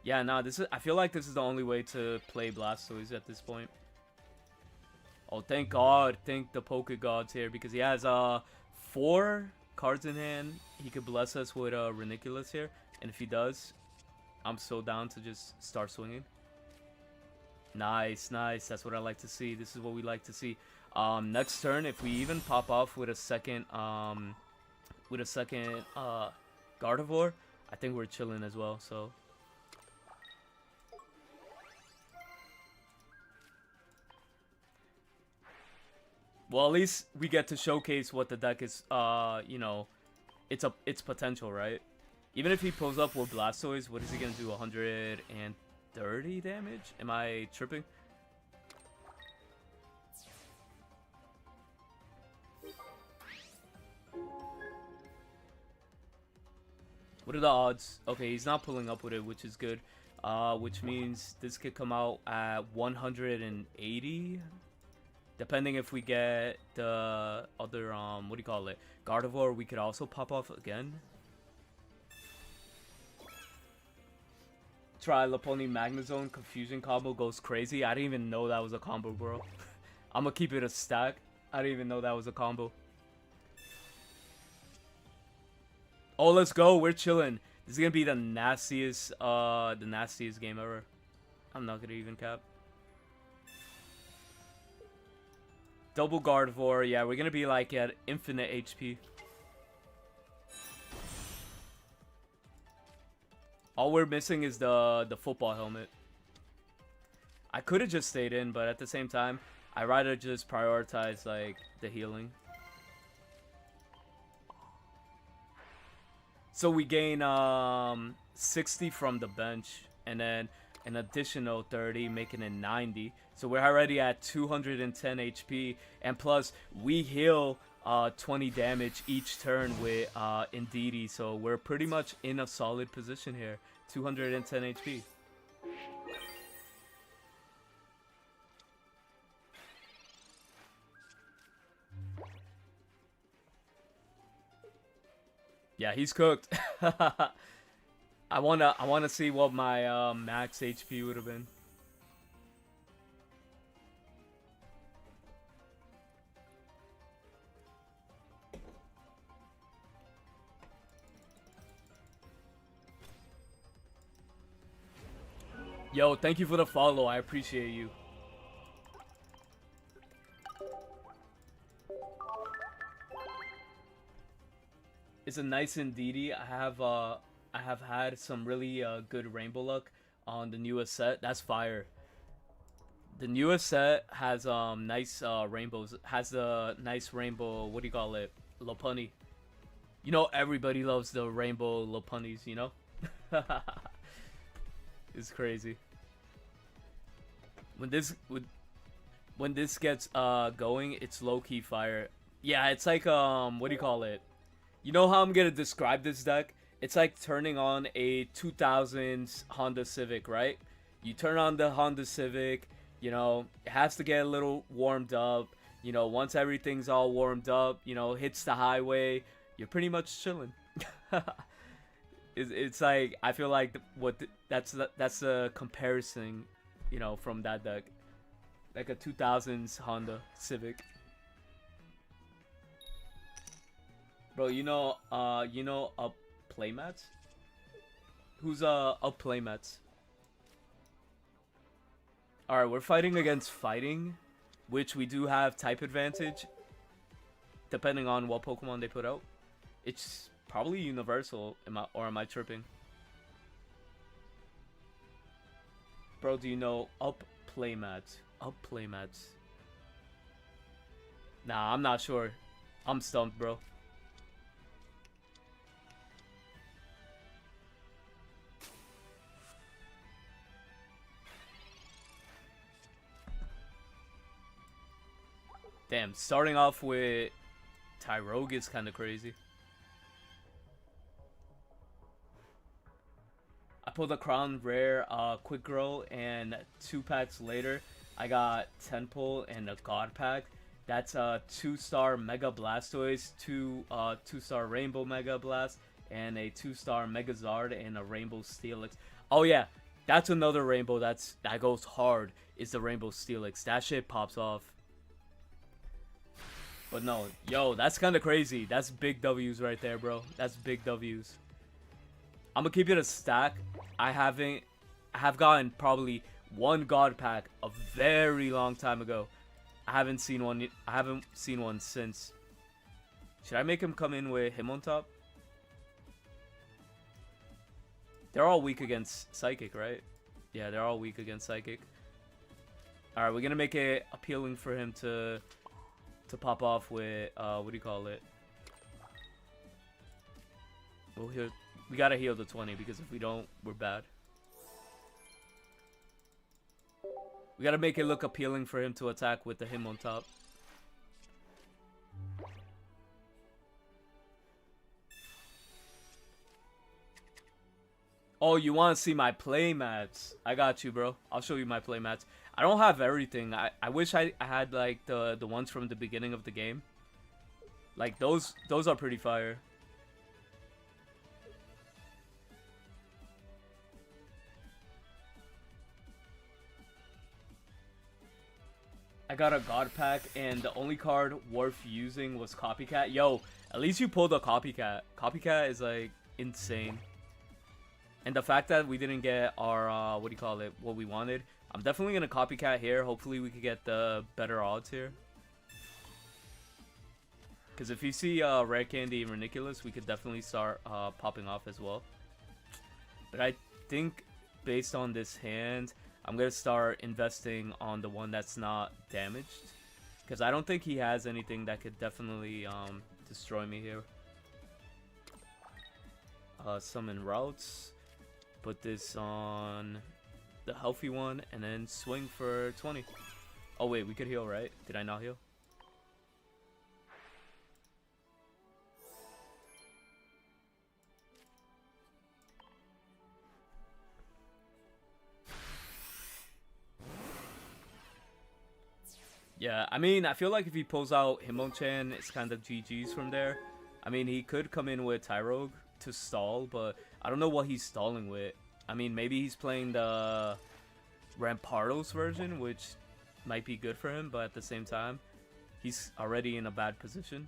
yeah, nah, this is, I feel like this is the only way to play Blastoise at this point. Oh, thank God, thank the Poke Gods here, because he has 4 cards in hand. He could bless us with Reniculus here, and if he does, I'm so down to just start swinging. Nice, nice. That's what I like to see. This is what we like to see. Next turn, if we even pop off with a second Gardevoir, I think we're chilling as well. So well, at least we get to showcase what the deck is, you know, its potential, right? Even if he pulls up with Blastoise, what is he gonna do? 130 damage? Am I tripping? What are the odds? Okay, he's not pulling up with it, which is good. Which means this could come out at 180. Depending if we get the other, what do you call it? Gardevoir, we could also pop off again. Try Lopunny Magnezone Confusion combo goes crazy. I didn't even know that was a combo, bro. I'm gonna keep it a stack. I didn't even know that was a combo. Oh, let's go. We're chilling. This is gonna be the nastiest game ever. I'm not gonna even cap. Double Gardevoir. Yeah, we're gonna be like at infinite HP. All we're missing is the football helmet. I could have just stayed in, but at the same time, I'd rather just prioritize like the healing. So we gain 60 from the bench, and then an additional 30, making it 90. So we're already at 210 HP, and plus we heal 20 damage each turn with Indeedee. So we're pretty much in a solid position here. 210 HP. Yeah, he's cooked. I wanna see what my max HP would have been. Yo, thank you for the follow. I appreciate you. It's a nice Indeedee. I have had some really good rainbow luck on the newest set. That's fire. The newest set has nice rainbows. Has the nice rainbow. What do you call it? Lopunny. You know everybody loves the rainbow Lopunnies. You know. It's crazy. When this gets going, it's low key fire. Yeah, it's like what do you call it? You know how I'm gonna describe this deck? It's like turning on a 2000s Honda Civic, right? You turn on the Honda Civic, you know, it has to get a little warmed up. You know, once everything's all warmed up, you know, hits the highway, you're pretty much chilling. It's like, I feel like that's the comparison you know, from that deck. Like a 2000s Honda Civic. Bro, you know up playmats? Who's up playmats? Alright, we're fighting against fighting, which we do have type advantage, depending on what Pokemon they put out. It's probably universal, or am I tripping? Bro, do you know up playmats? Up playmats. Nah, I'm not sure. I'm stumped, bro. Damn, starting off with Tyrogue is kind of crazy. I pulled a Crown Rare Quick Grow, and 2 packs later, I got 10 pull and a God pack. That's a 2-star Mega Blastoise, 2-star Rainbow Mega Blast, and a 2-star Megazard and a Rainbow Steelix. Oh yeah, that's another rainbow that goes hard. Is the Rainbow Steelix. That shit pops off. But no, yo, that's kind of crazy. That's big W's right there, bro. That's big W's. I'm gonna keep it a stack. I have gotten probably 1 God pack a very long time ago. I haven't seen one since. Should I make him come in with him on top? They're all weak against Psychic, right? Yeah, they're all weak against Psychic. Alright, we're gonna make it appealing for him to pop off with, what do you call it? We gotta heal the 20, because if we don't, we're bad. We gotta make it look appealing for him to attack with the him on top. Oh, you want to see my playmats? I got you, bro. I'll show you my playmats. I don't have everything. I wish I had like the ones from the beginning of the game. Like those are pretty fire. I got a God pack, and the only card worth using was Copycat. Yo, at least you pulled a Copycat. Copycat is like insane. And the fact that we didn't get our, what do you call it, what we wanted. I'm definitely going to Copycat here. Hopefully we could get the better odds here. Because if you see Rare Candy and Reniculus, we could definitely start popping off as well. But I think based on this hand, I'm going to start investing on the one that's not damaged. Because I don't think he has anything that could definitely destroy me here. Summon Routes. Put this on the healthy one, and then swing for 20. Oh wait, we could heal, right? Did I not heal? Yeah, I mean, I feel like if he pulls out Hitmonchan, it's kind of GG's from there. I mean, he could come in with Tyrogue to stall, but I don't know what he's stalling with. I mean, maybe he's playing the Rampardos version, which might be good for him, but at the same time, he's already in a bad position.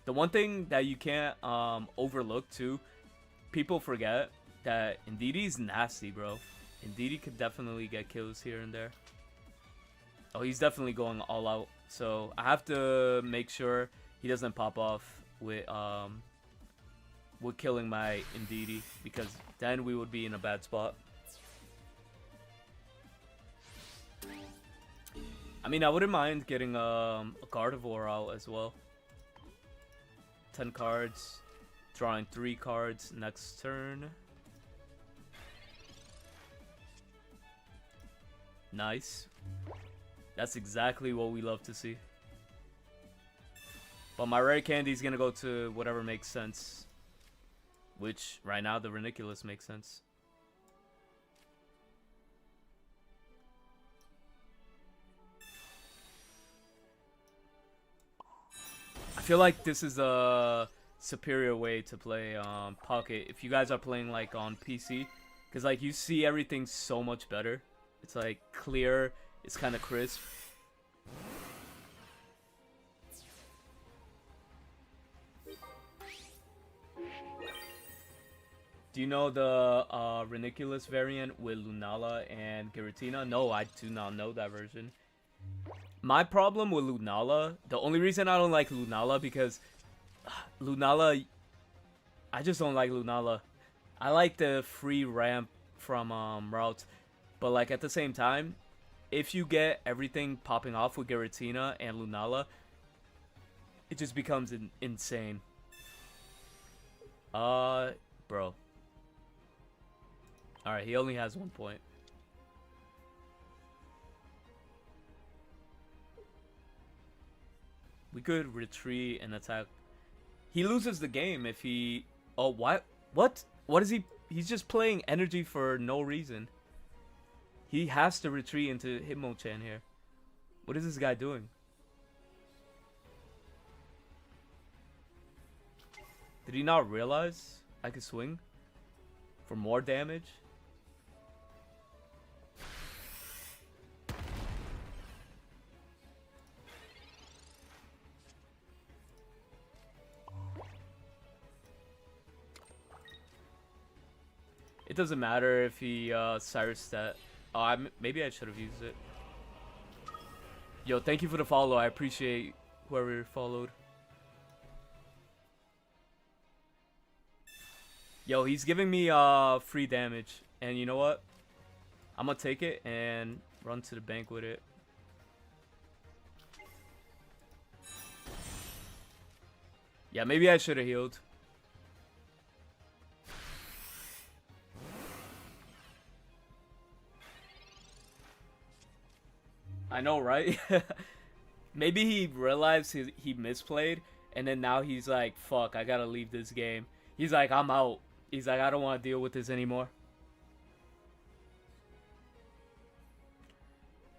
The one thing that you can't overlook too, people forget that Indeedee's nasty, bro. Indeedee could definitely get kills here and there. Oh, he's definitely going all out. So I have to make sure he doesn't pop off with killing my Indeedee, because then we would be in a bad spot. I mean, I wouldn't mind getting a Gardevoir out as well. 10 cards, drawing 3 cards next turn. Nice. That's exactly what we love to see. But my rare candy is gonna go to whatever makes sense. Which, right now, the Reniculus makes sense. I feel like this is a superior way to play Pocket. If you guys are playing like on PC, Because, like, you see everything so much better. It's, like, clear. It's kind of crisp. Do you know the Reniculus variant with Lunala and Giratina? No, I do not know that version. My problem with Lunala, the only reason I don't like Lunala, because Lunala, I just don't like Lunala. I like the free ramp from routes, but like at the same time, if you get everything popping off with Giratina and Lunala, it just becomes insane. Bro. Alright, he only has 1 point. We could retreat and attack. He loses the game if he... Oh, what? What? What is he? He's just playing energy for no reason. He has to retreat into Hitmonchan here. What is this guy doing? Did he not realize I could swing for more damage? It doesn't matter if he Cyrus that. Oh, maybe I should have used it. Yo, thank you for the follow. I appreciate whoever followed. Yo, he's giving me free damage, and you know what? I'm gonna take it and run to the bank with it. Yeah, maybe I should have healed. I know, right? Maybe he realized he misplayed, and then now he's like, fuck, I gotta leave this game. He's like, I'm out. He's like, I don't want to deal with this anymore.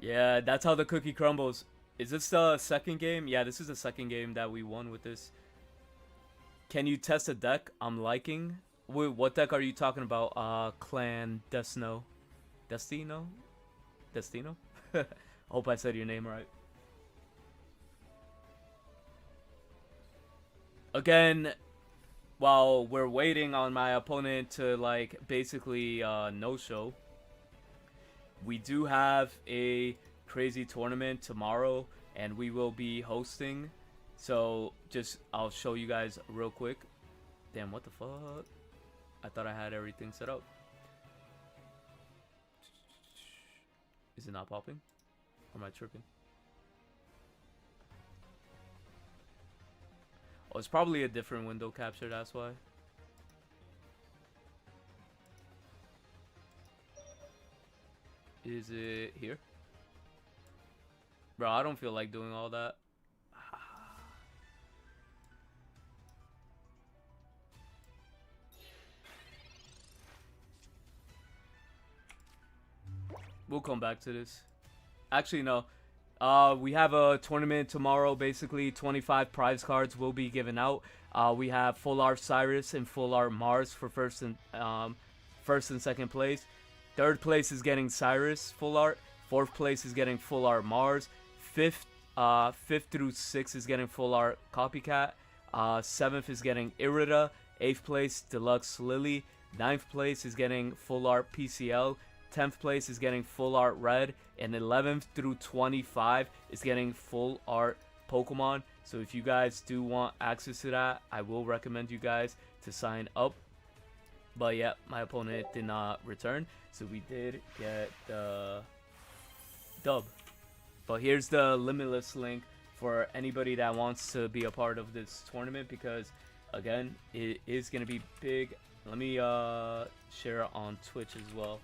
Yeah, that's how the cookie crumbles. Is this the second game? Yeah, this is the second game that we won with this. Can you test a deck I'm liking? Wait, what deck are you talking about? Clan Destino. Destino? Destino? Hope I said your name right. Again, while we're waiting on my opponent to like basically no-show, we do have a crazy tournament tomorrow, and we will be hosting. So just I'll show you guys real quick. Damn, what the fuck? I thought I had everything set up. Is it not popping? Or am I tripping? Oh, it's probably a different window capture, that's why. Is it here? Bro, I don't feel like doing all that. We'll come back to this. Actually, no. We have a tournament tomorrow. Basically, 25 prize cards will be given out. We have full art Cyrus and full art Mars for first and second place. Third place is getting Cyrus full art. Fourth place is getting full art Mars. Fifth through sixth is getting full art Copycat. Seventh is getting Irida. Eighth place Deluxe Lily. Ninth place is getting full art PCL. 10th place is getting full art Red, and 11th through 25 is getting full art Pokemon. So if you guys do want access to that, I will recommend you guys to sign up. But yeah, my opponent did not return, so we did get the dub. But here's the Limitless link for anybody that wants to be a part of this tournament, because again, it is going to be big. Let me share it on Twitch as well.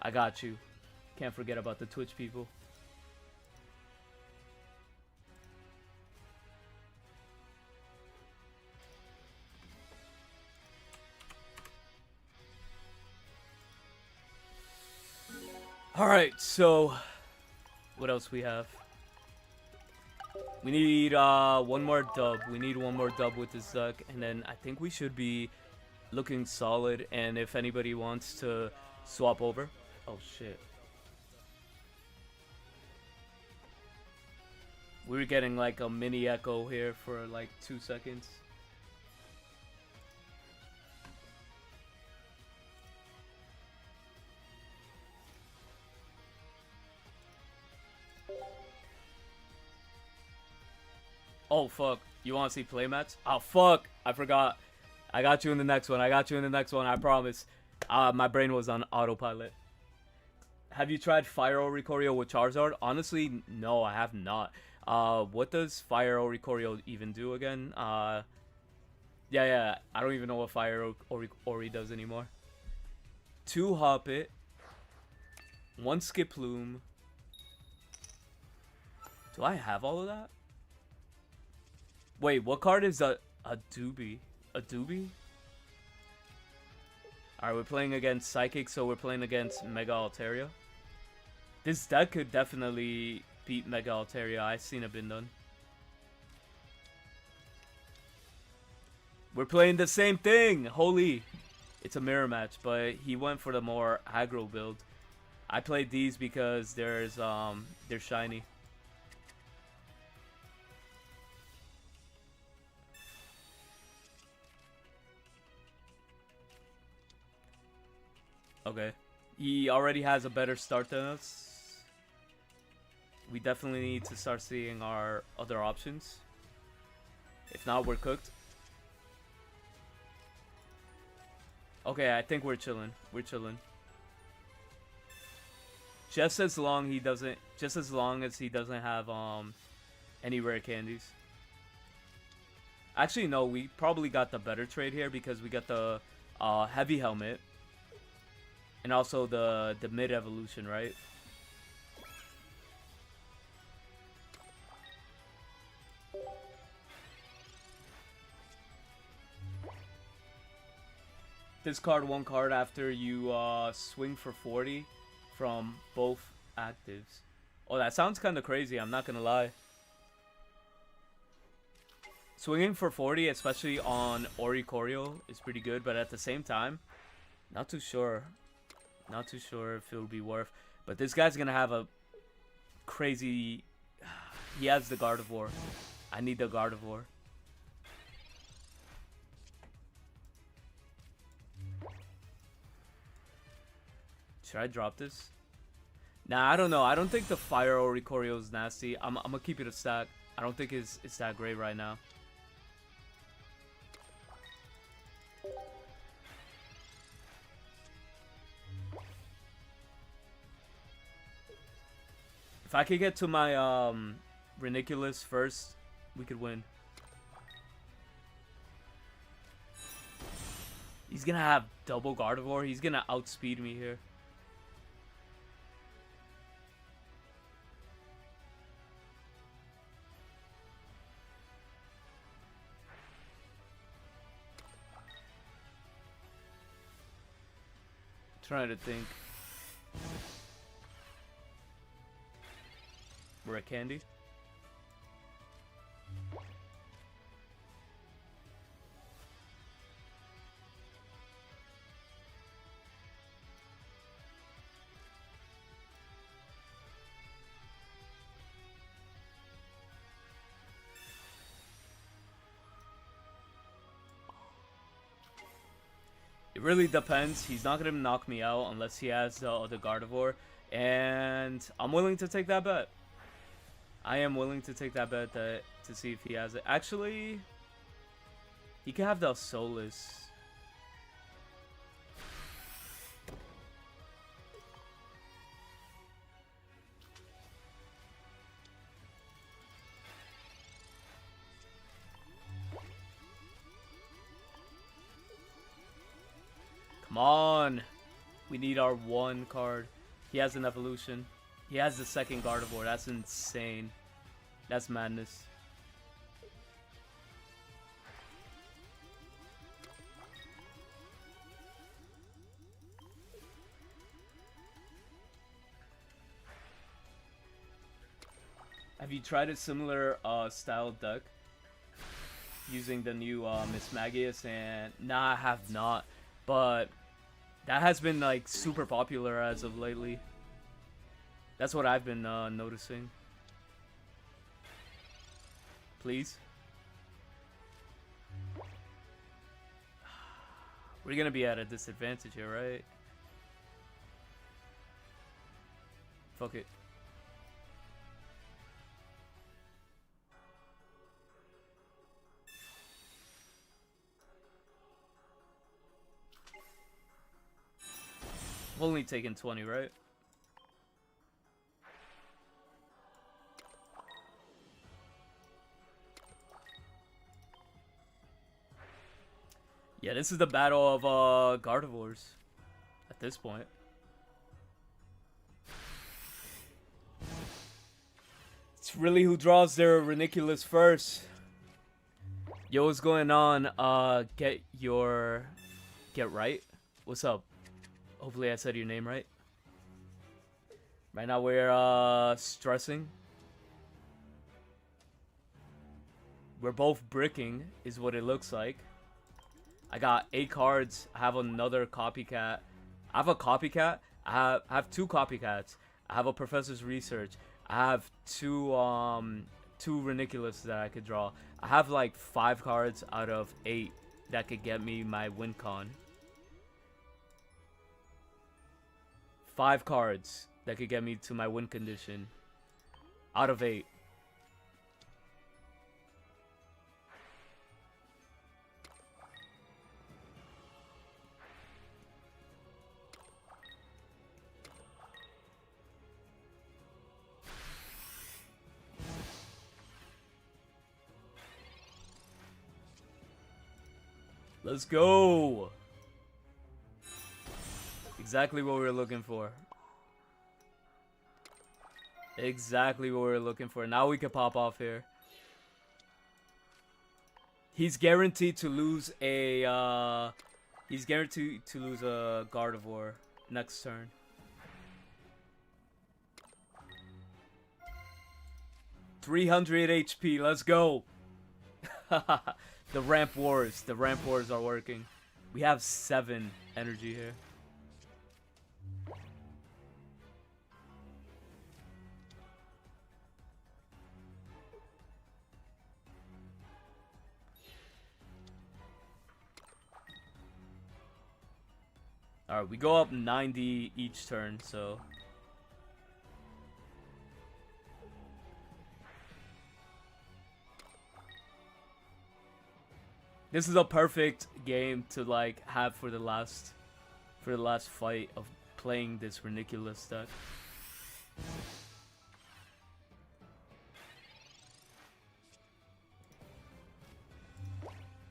I got you. Can't forget about the Twitch people. Alright, so what else we have? We need one more dub. We need one more dub with this deck, and then I think we should be looking solid. And if anybody wants to swap over, oh shit, we were getting like a mini echo here for like 2 seconds. Oh fuck, you want to see playmats? Oh fuck, I forgot. I got you in the next one. I got you in the next one, I promise. My brain was on autopilot. Have you tried Fire Oricorio with Charizard? Honestly, no, I have not. What does Fire Oricorio even do again? Yeah, I don't even know what Fire Ori does anymore. 2 Hoppit, 1 Skiploom. Do I have all of that? Wait, what card is a doobie? A doobie? Alright, we're playing against Psychic, so we're playing against Mega Altaria. This deck could definitely beat Mega Altaria. I've seen it been done. We're playing the same thing! Holy! It's a mirror match, but he went for the more aggro build. I played these because they're shiny. Okay. He already has a better start than us. We definitely need to start seeing our other options. If not, we're cooked. Okay, I think we're chilling. We're chilling. Just as long as he doesn't have any rare candies. Actually, no, we probably got the better trade here because we got the heavy helmet. And also the mid evolution, right? Discard 1 card after you swing for 40 from both actives. Oh, that sounds kind of crazy, I'm not gonna lie. Swinging for 40, especially on Oricorio, is pretty good, but at the same time, not too sure. Not too sure if it'll be worth. But this guy's gonna have a crazy... He has the Gardevoir. I need the Gardevoir. Should I drop this? Nah, I don't know. I don't think the Fire Oricorio is nasty. I'm gonna keep it a stack. I don't think it's that great right now. If I could get to my Reniculus first, we could win. He's gonna have double Gardevoir. He's gonna outspeed me here. Trying to think. We're at candy. It really depends. He's not gonna knock me out unless he has the other Gardevoir, and I'm willing to take that bet. I am willing to take that bet to see if he has it. Actually, he can have the Solus. Come on. We need our 1 card. He has an evolution. He has the second Gardevoir. That's insane. That's madness. Have you tried a similar style deck? using the new Miss Magius, and nah, I have not. But that has been like super popular as of lately. That's what I've been noticing. Please. We're gonna be at a disadvantage here, right? Fuck it. I've only taken 20, right? Yeah, this is the battle of Gardevoirs at this point. It's really who draws their Reniculus first. Yo, what's going on? Get right. What's up? Hopefully I said your name right. Right now we're stressing. We're both bricking is what it looks like. I got 8 cards. I have another copycat. I have a copycat. I have 2 copycats. I have a Professor's Research. I have two Reniculus that I could draw. I have like 5 cards out of 8 that could get me my win con. 5 cards that could get me to my win condition out of 8. Let's go! Exactly what we were looking for. Exactly what we were looking for. Now we can pop off here. He's guaranteed to lose a he's guaranteed to lose a Gardevoir next turn. $300 HP, let's go! The ramp wars are working. We have 7 energy here. Alright, we go up 90 each turn, so... This is a perfect game to like have for the last fight of playing this Reniculus deck.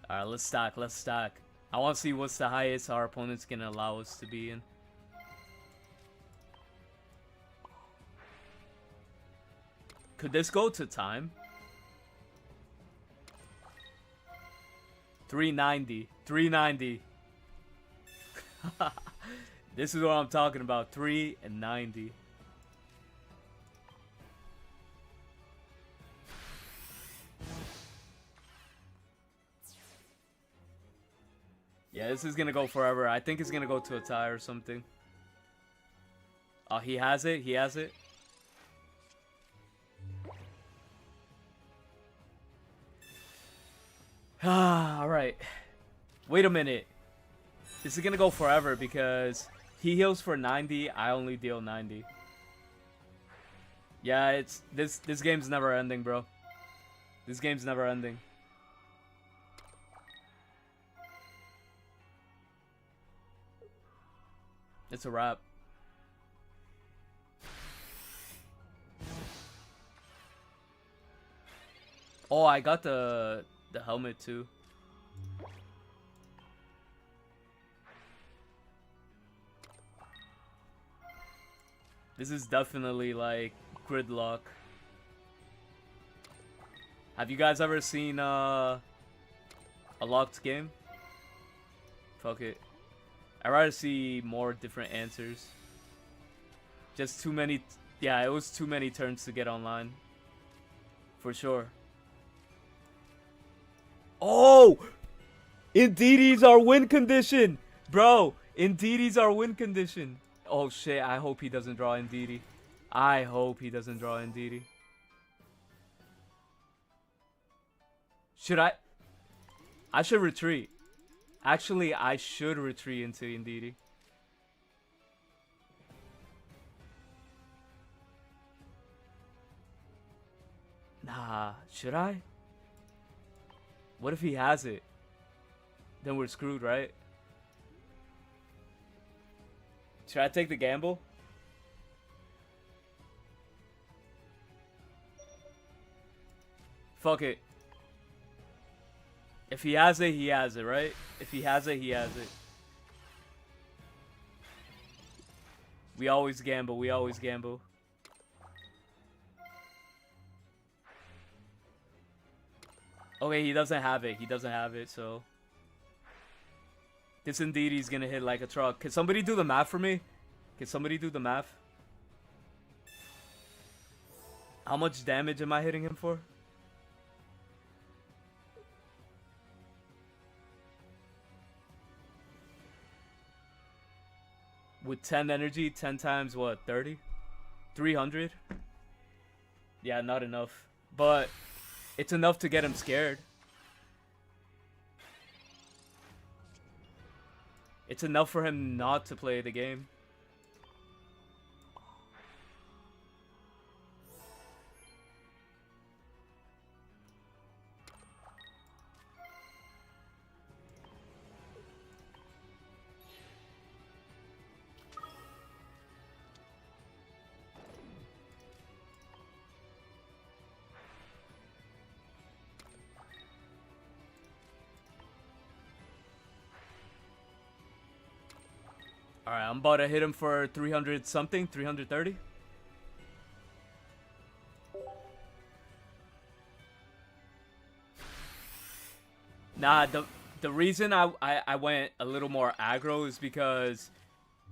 Alright, let's stack. I want to see what's the highest our opponent's gonna allow us to be in. Could this go to time? 390. 390. This is what I'm talking about. 390. Yeah, this is gonna go forever. I think it's gonna go to a tie or something. Oh, he has it. He has it. Alright. Wait a minute. This is gonna go forever because he heals for 90, I only deal 90. Yeah, it's this game's never ending, bro. This game's never ending. It's a wrap. Oh, I got the helmet too. This is definitely like gridlock. Have you guys ever seen a locked game? Fuck it. I'd rather see more different answers. Just too many. Yeah, it was too many turns to get online. For sure. Oh! Indeedy's our win condition! Bro, Indeedy's our win condition. Oh shit, I hope he doesn't draw Indeedy. I hope he doesn't draw Indeedy. Should I? I should retreat. Actually, I should retreat into Indeedy. Nah, should I? What if he has it? Then we're screwed, right? Should I take the gamble? Fuck it. If he has it, he has it, right? If he has it, he has it. We always gamble, we always gamble. Okay, he doesn't have it. He doesn't have it, so... This Indeedy's gonna hit like a truck. Can somebody do the math for me? Can somebody do the math? How much damage am I hitting him for? With 10 energy, 10 times what? 30? 300? Yeah, not enough. But it's enough to get him scared. It's enough for him not to play the game. Alright, I'm about to hit him for 300 something, 330. Nah, the reason I went a little more aggro is because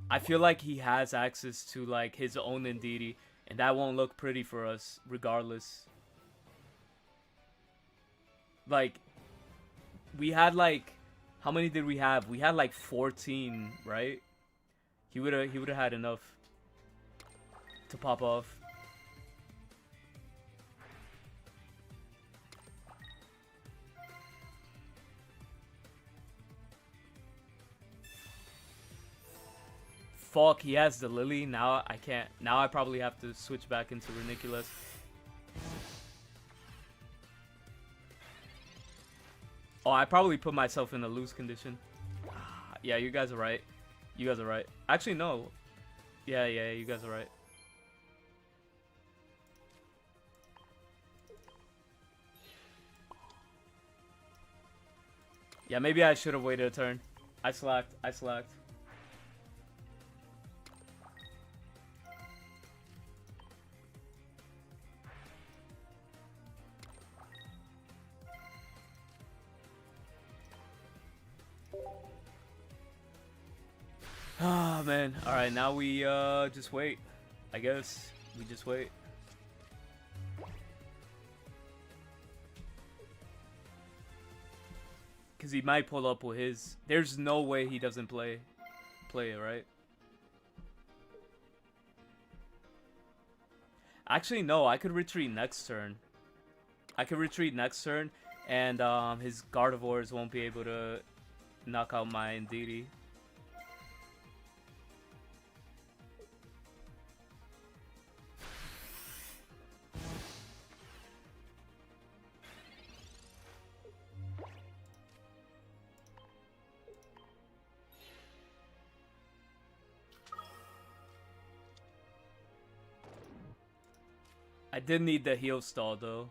I feel like he has access to like his own Indeedy, and that won't look pretty for us regardless. Like, we had like, how many did we have? We had like 14, right? He would have had enough to pop off. Fuck, he has the Lily. Now I can't. Now I probably have to switch back into Ridiculous. Oh, I probably put myself in a lose condition. Yeah, you guys are right. You guys are right. Actually, no. Yeah, you guys are right. Yeah, maybe I should have waited a turn. I slacked. I slacked. Ah, man. Alright, now we just wait. I guess we just wait. Because he might pull up with his... There's no way he doesn't play it, right? Actually, no. I could retreat next turn. I could retreat next turn, and his Gardevoirs won't be able to knock out my Indeedee. I did need the heal stall though.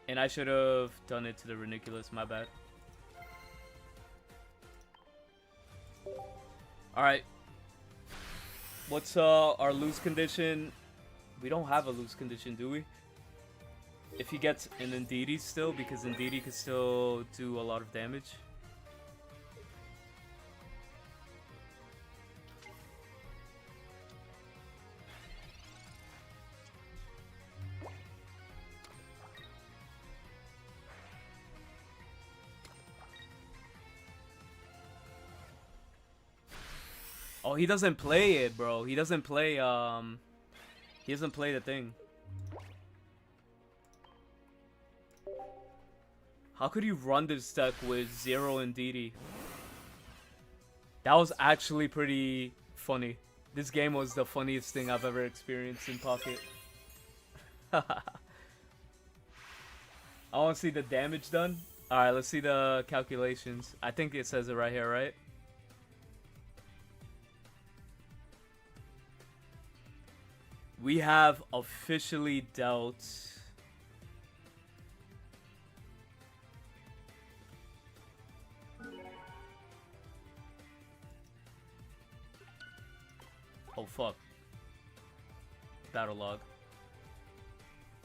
And I should have done it to the Ridiculous, my bad. Alright. What's our lose condition? We don't have a lose condition, do we? If he gets an Indeedee still, because Indeedee could still do a lot of damage. Oh, he doesn't play it, bro. He doesn't play the thing. How could you run this deck with Zero and DD? That was actually pretty funny. This game was the funniest thing I've ever experienced in Pocket. I want to see the damage done. Alright, let's see the calculations. I think it says it right here, right? We have officially dealt... Oh, fuck. Battle log.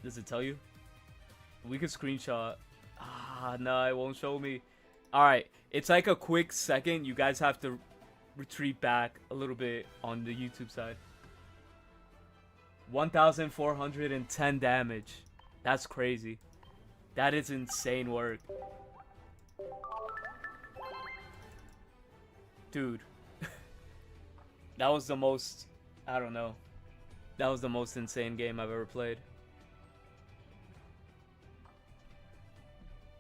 Does it tell you? We could screenshot. Ah, no, it won't show me. Alright, it's like a quick second. You guys have to retreat back a little bit on the YouTube side. 1,410 damage. That's crazy. That is insane work. Dude. That was the most... I don't know. That was the most insane game I've ever played.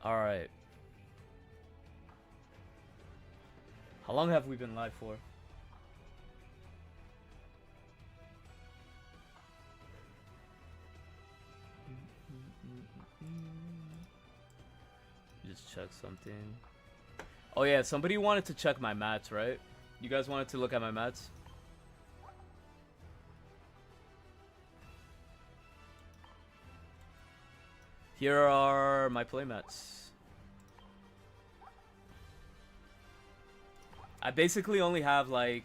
Alright. How long have we been live for? Just check something. Oh yeah, somebody wanted to check my mats, right? You guys wanted to look at my mats? Here are my playmats. I basically only have like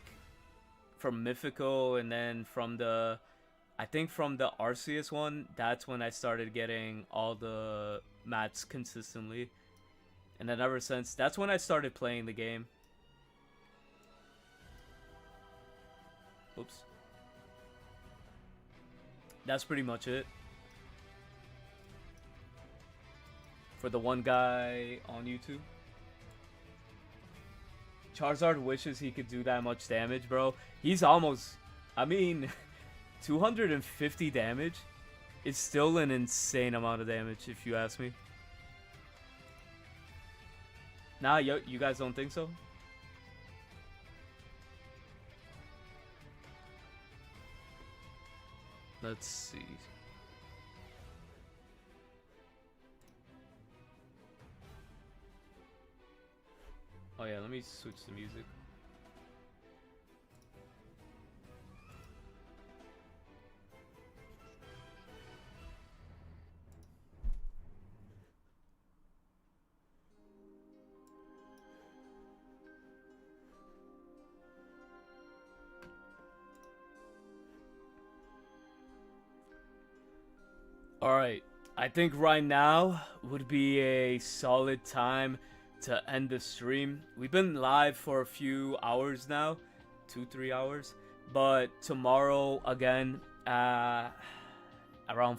from Mythical and then from the, I think from the Arceus one, that's when I started getting all the mats consistently. And then ever since, that's when I started playing the game. Oops. That's pretty much it. For the one guy on YouTube. Charizard wishes he could do that much damage, bro. He's almost... I mean, 250 damage is still an insane amount of damage, if you ask me. Nah, you guys don't think so? Let's see. Oh yeah, let me switch the music. Alright, I think right now would be a solid time to end the stream. We've been live for a few hours now, 2-3 hours, but tomorrow again around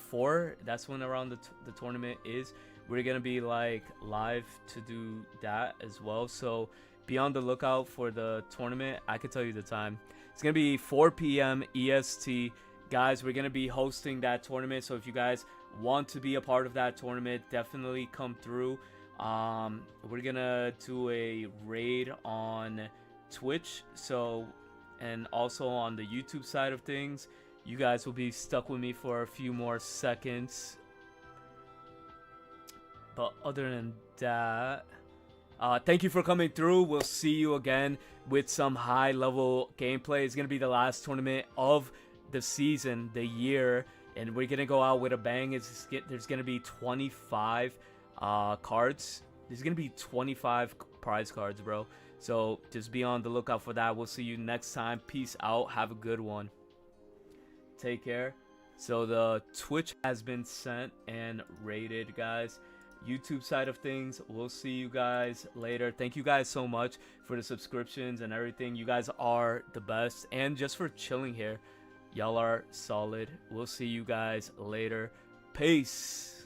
4, that's when around the tournament is. We're gonna be like live to do that as well, so be on the lookout for the tournament. I can tell you the time. It's gonna be 4 p.m. EST. Guys, we're gonna be hosting that tournament, so if you guys want to be a part of that tournament, definitely come through. We're gonna do a raid on Twitch, so, and also on the YouTube side of things. You guys will be stuck with me for a few more seconds, but other than that, thank you for coming through. We'll see you again with some high level gameplay. It's gonna be the last tournament of the season, the year, and we're gonna go out with a bang. There's gonna be 25 cards. There's gonna be 25 prize cards, bro, so just be on the lookout for that. We'll see you next time. Peace out. Have a good one. Take care. So the Twitch has been sent and rated, guys. YouTube side of things, we'll see you guys later. Thank you guys so much for the subscriptions and everything. You guys are the best, and just for chilling here, y'all are solid. We'll see you guys later. Peace.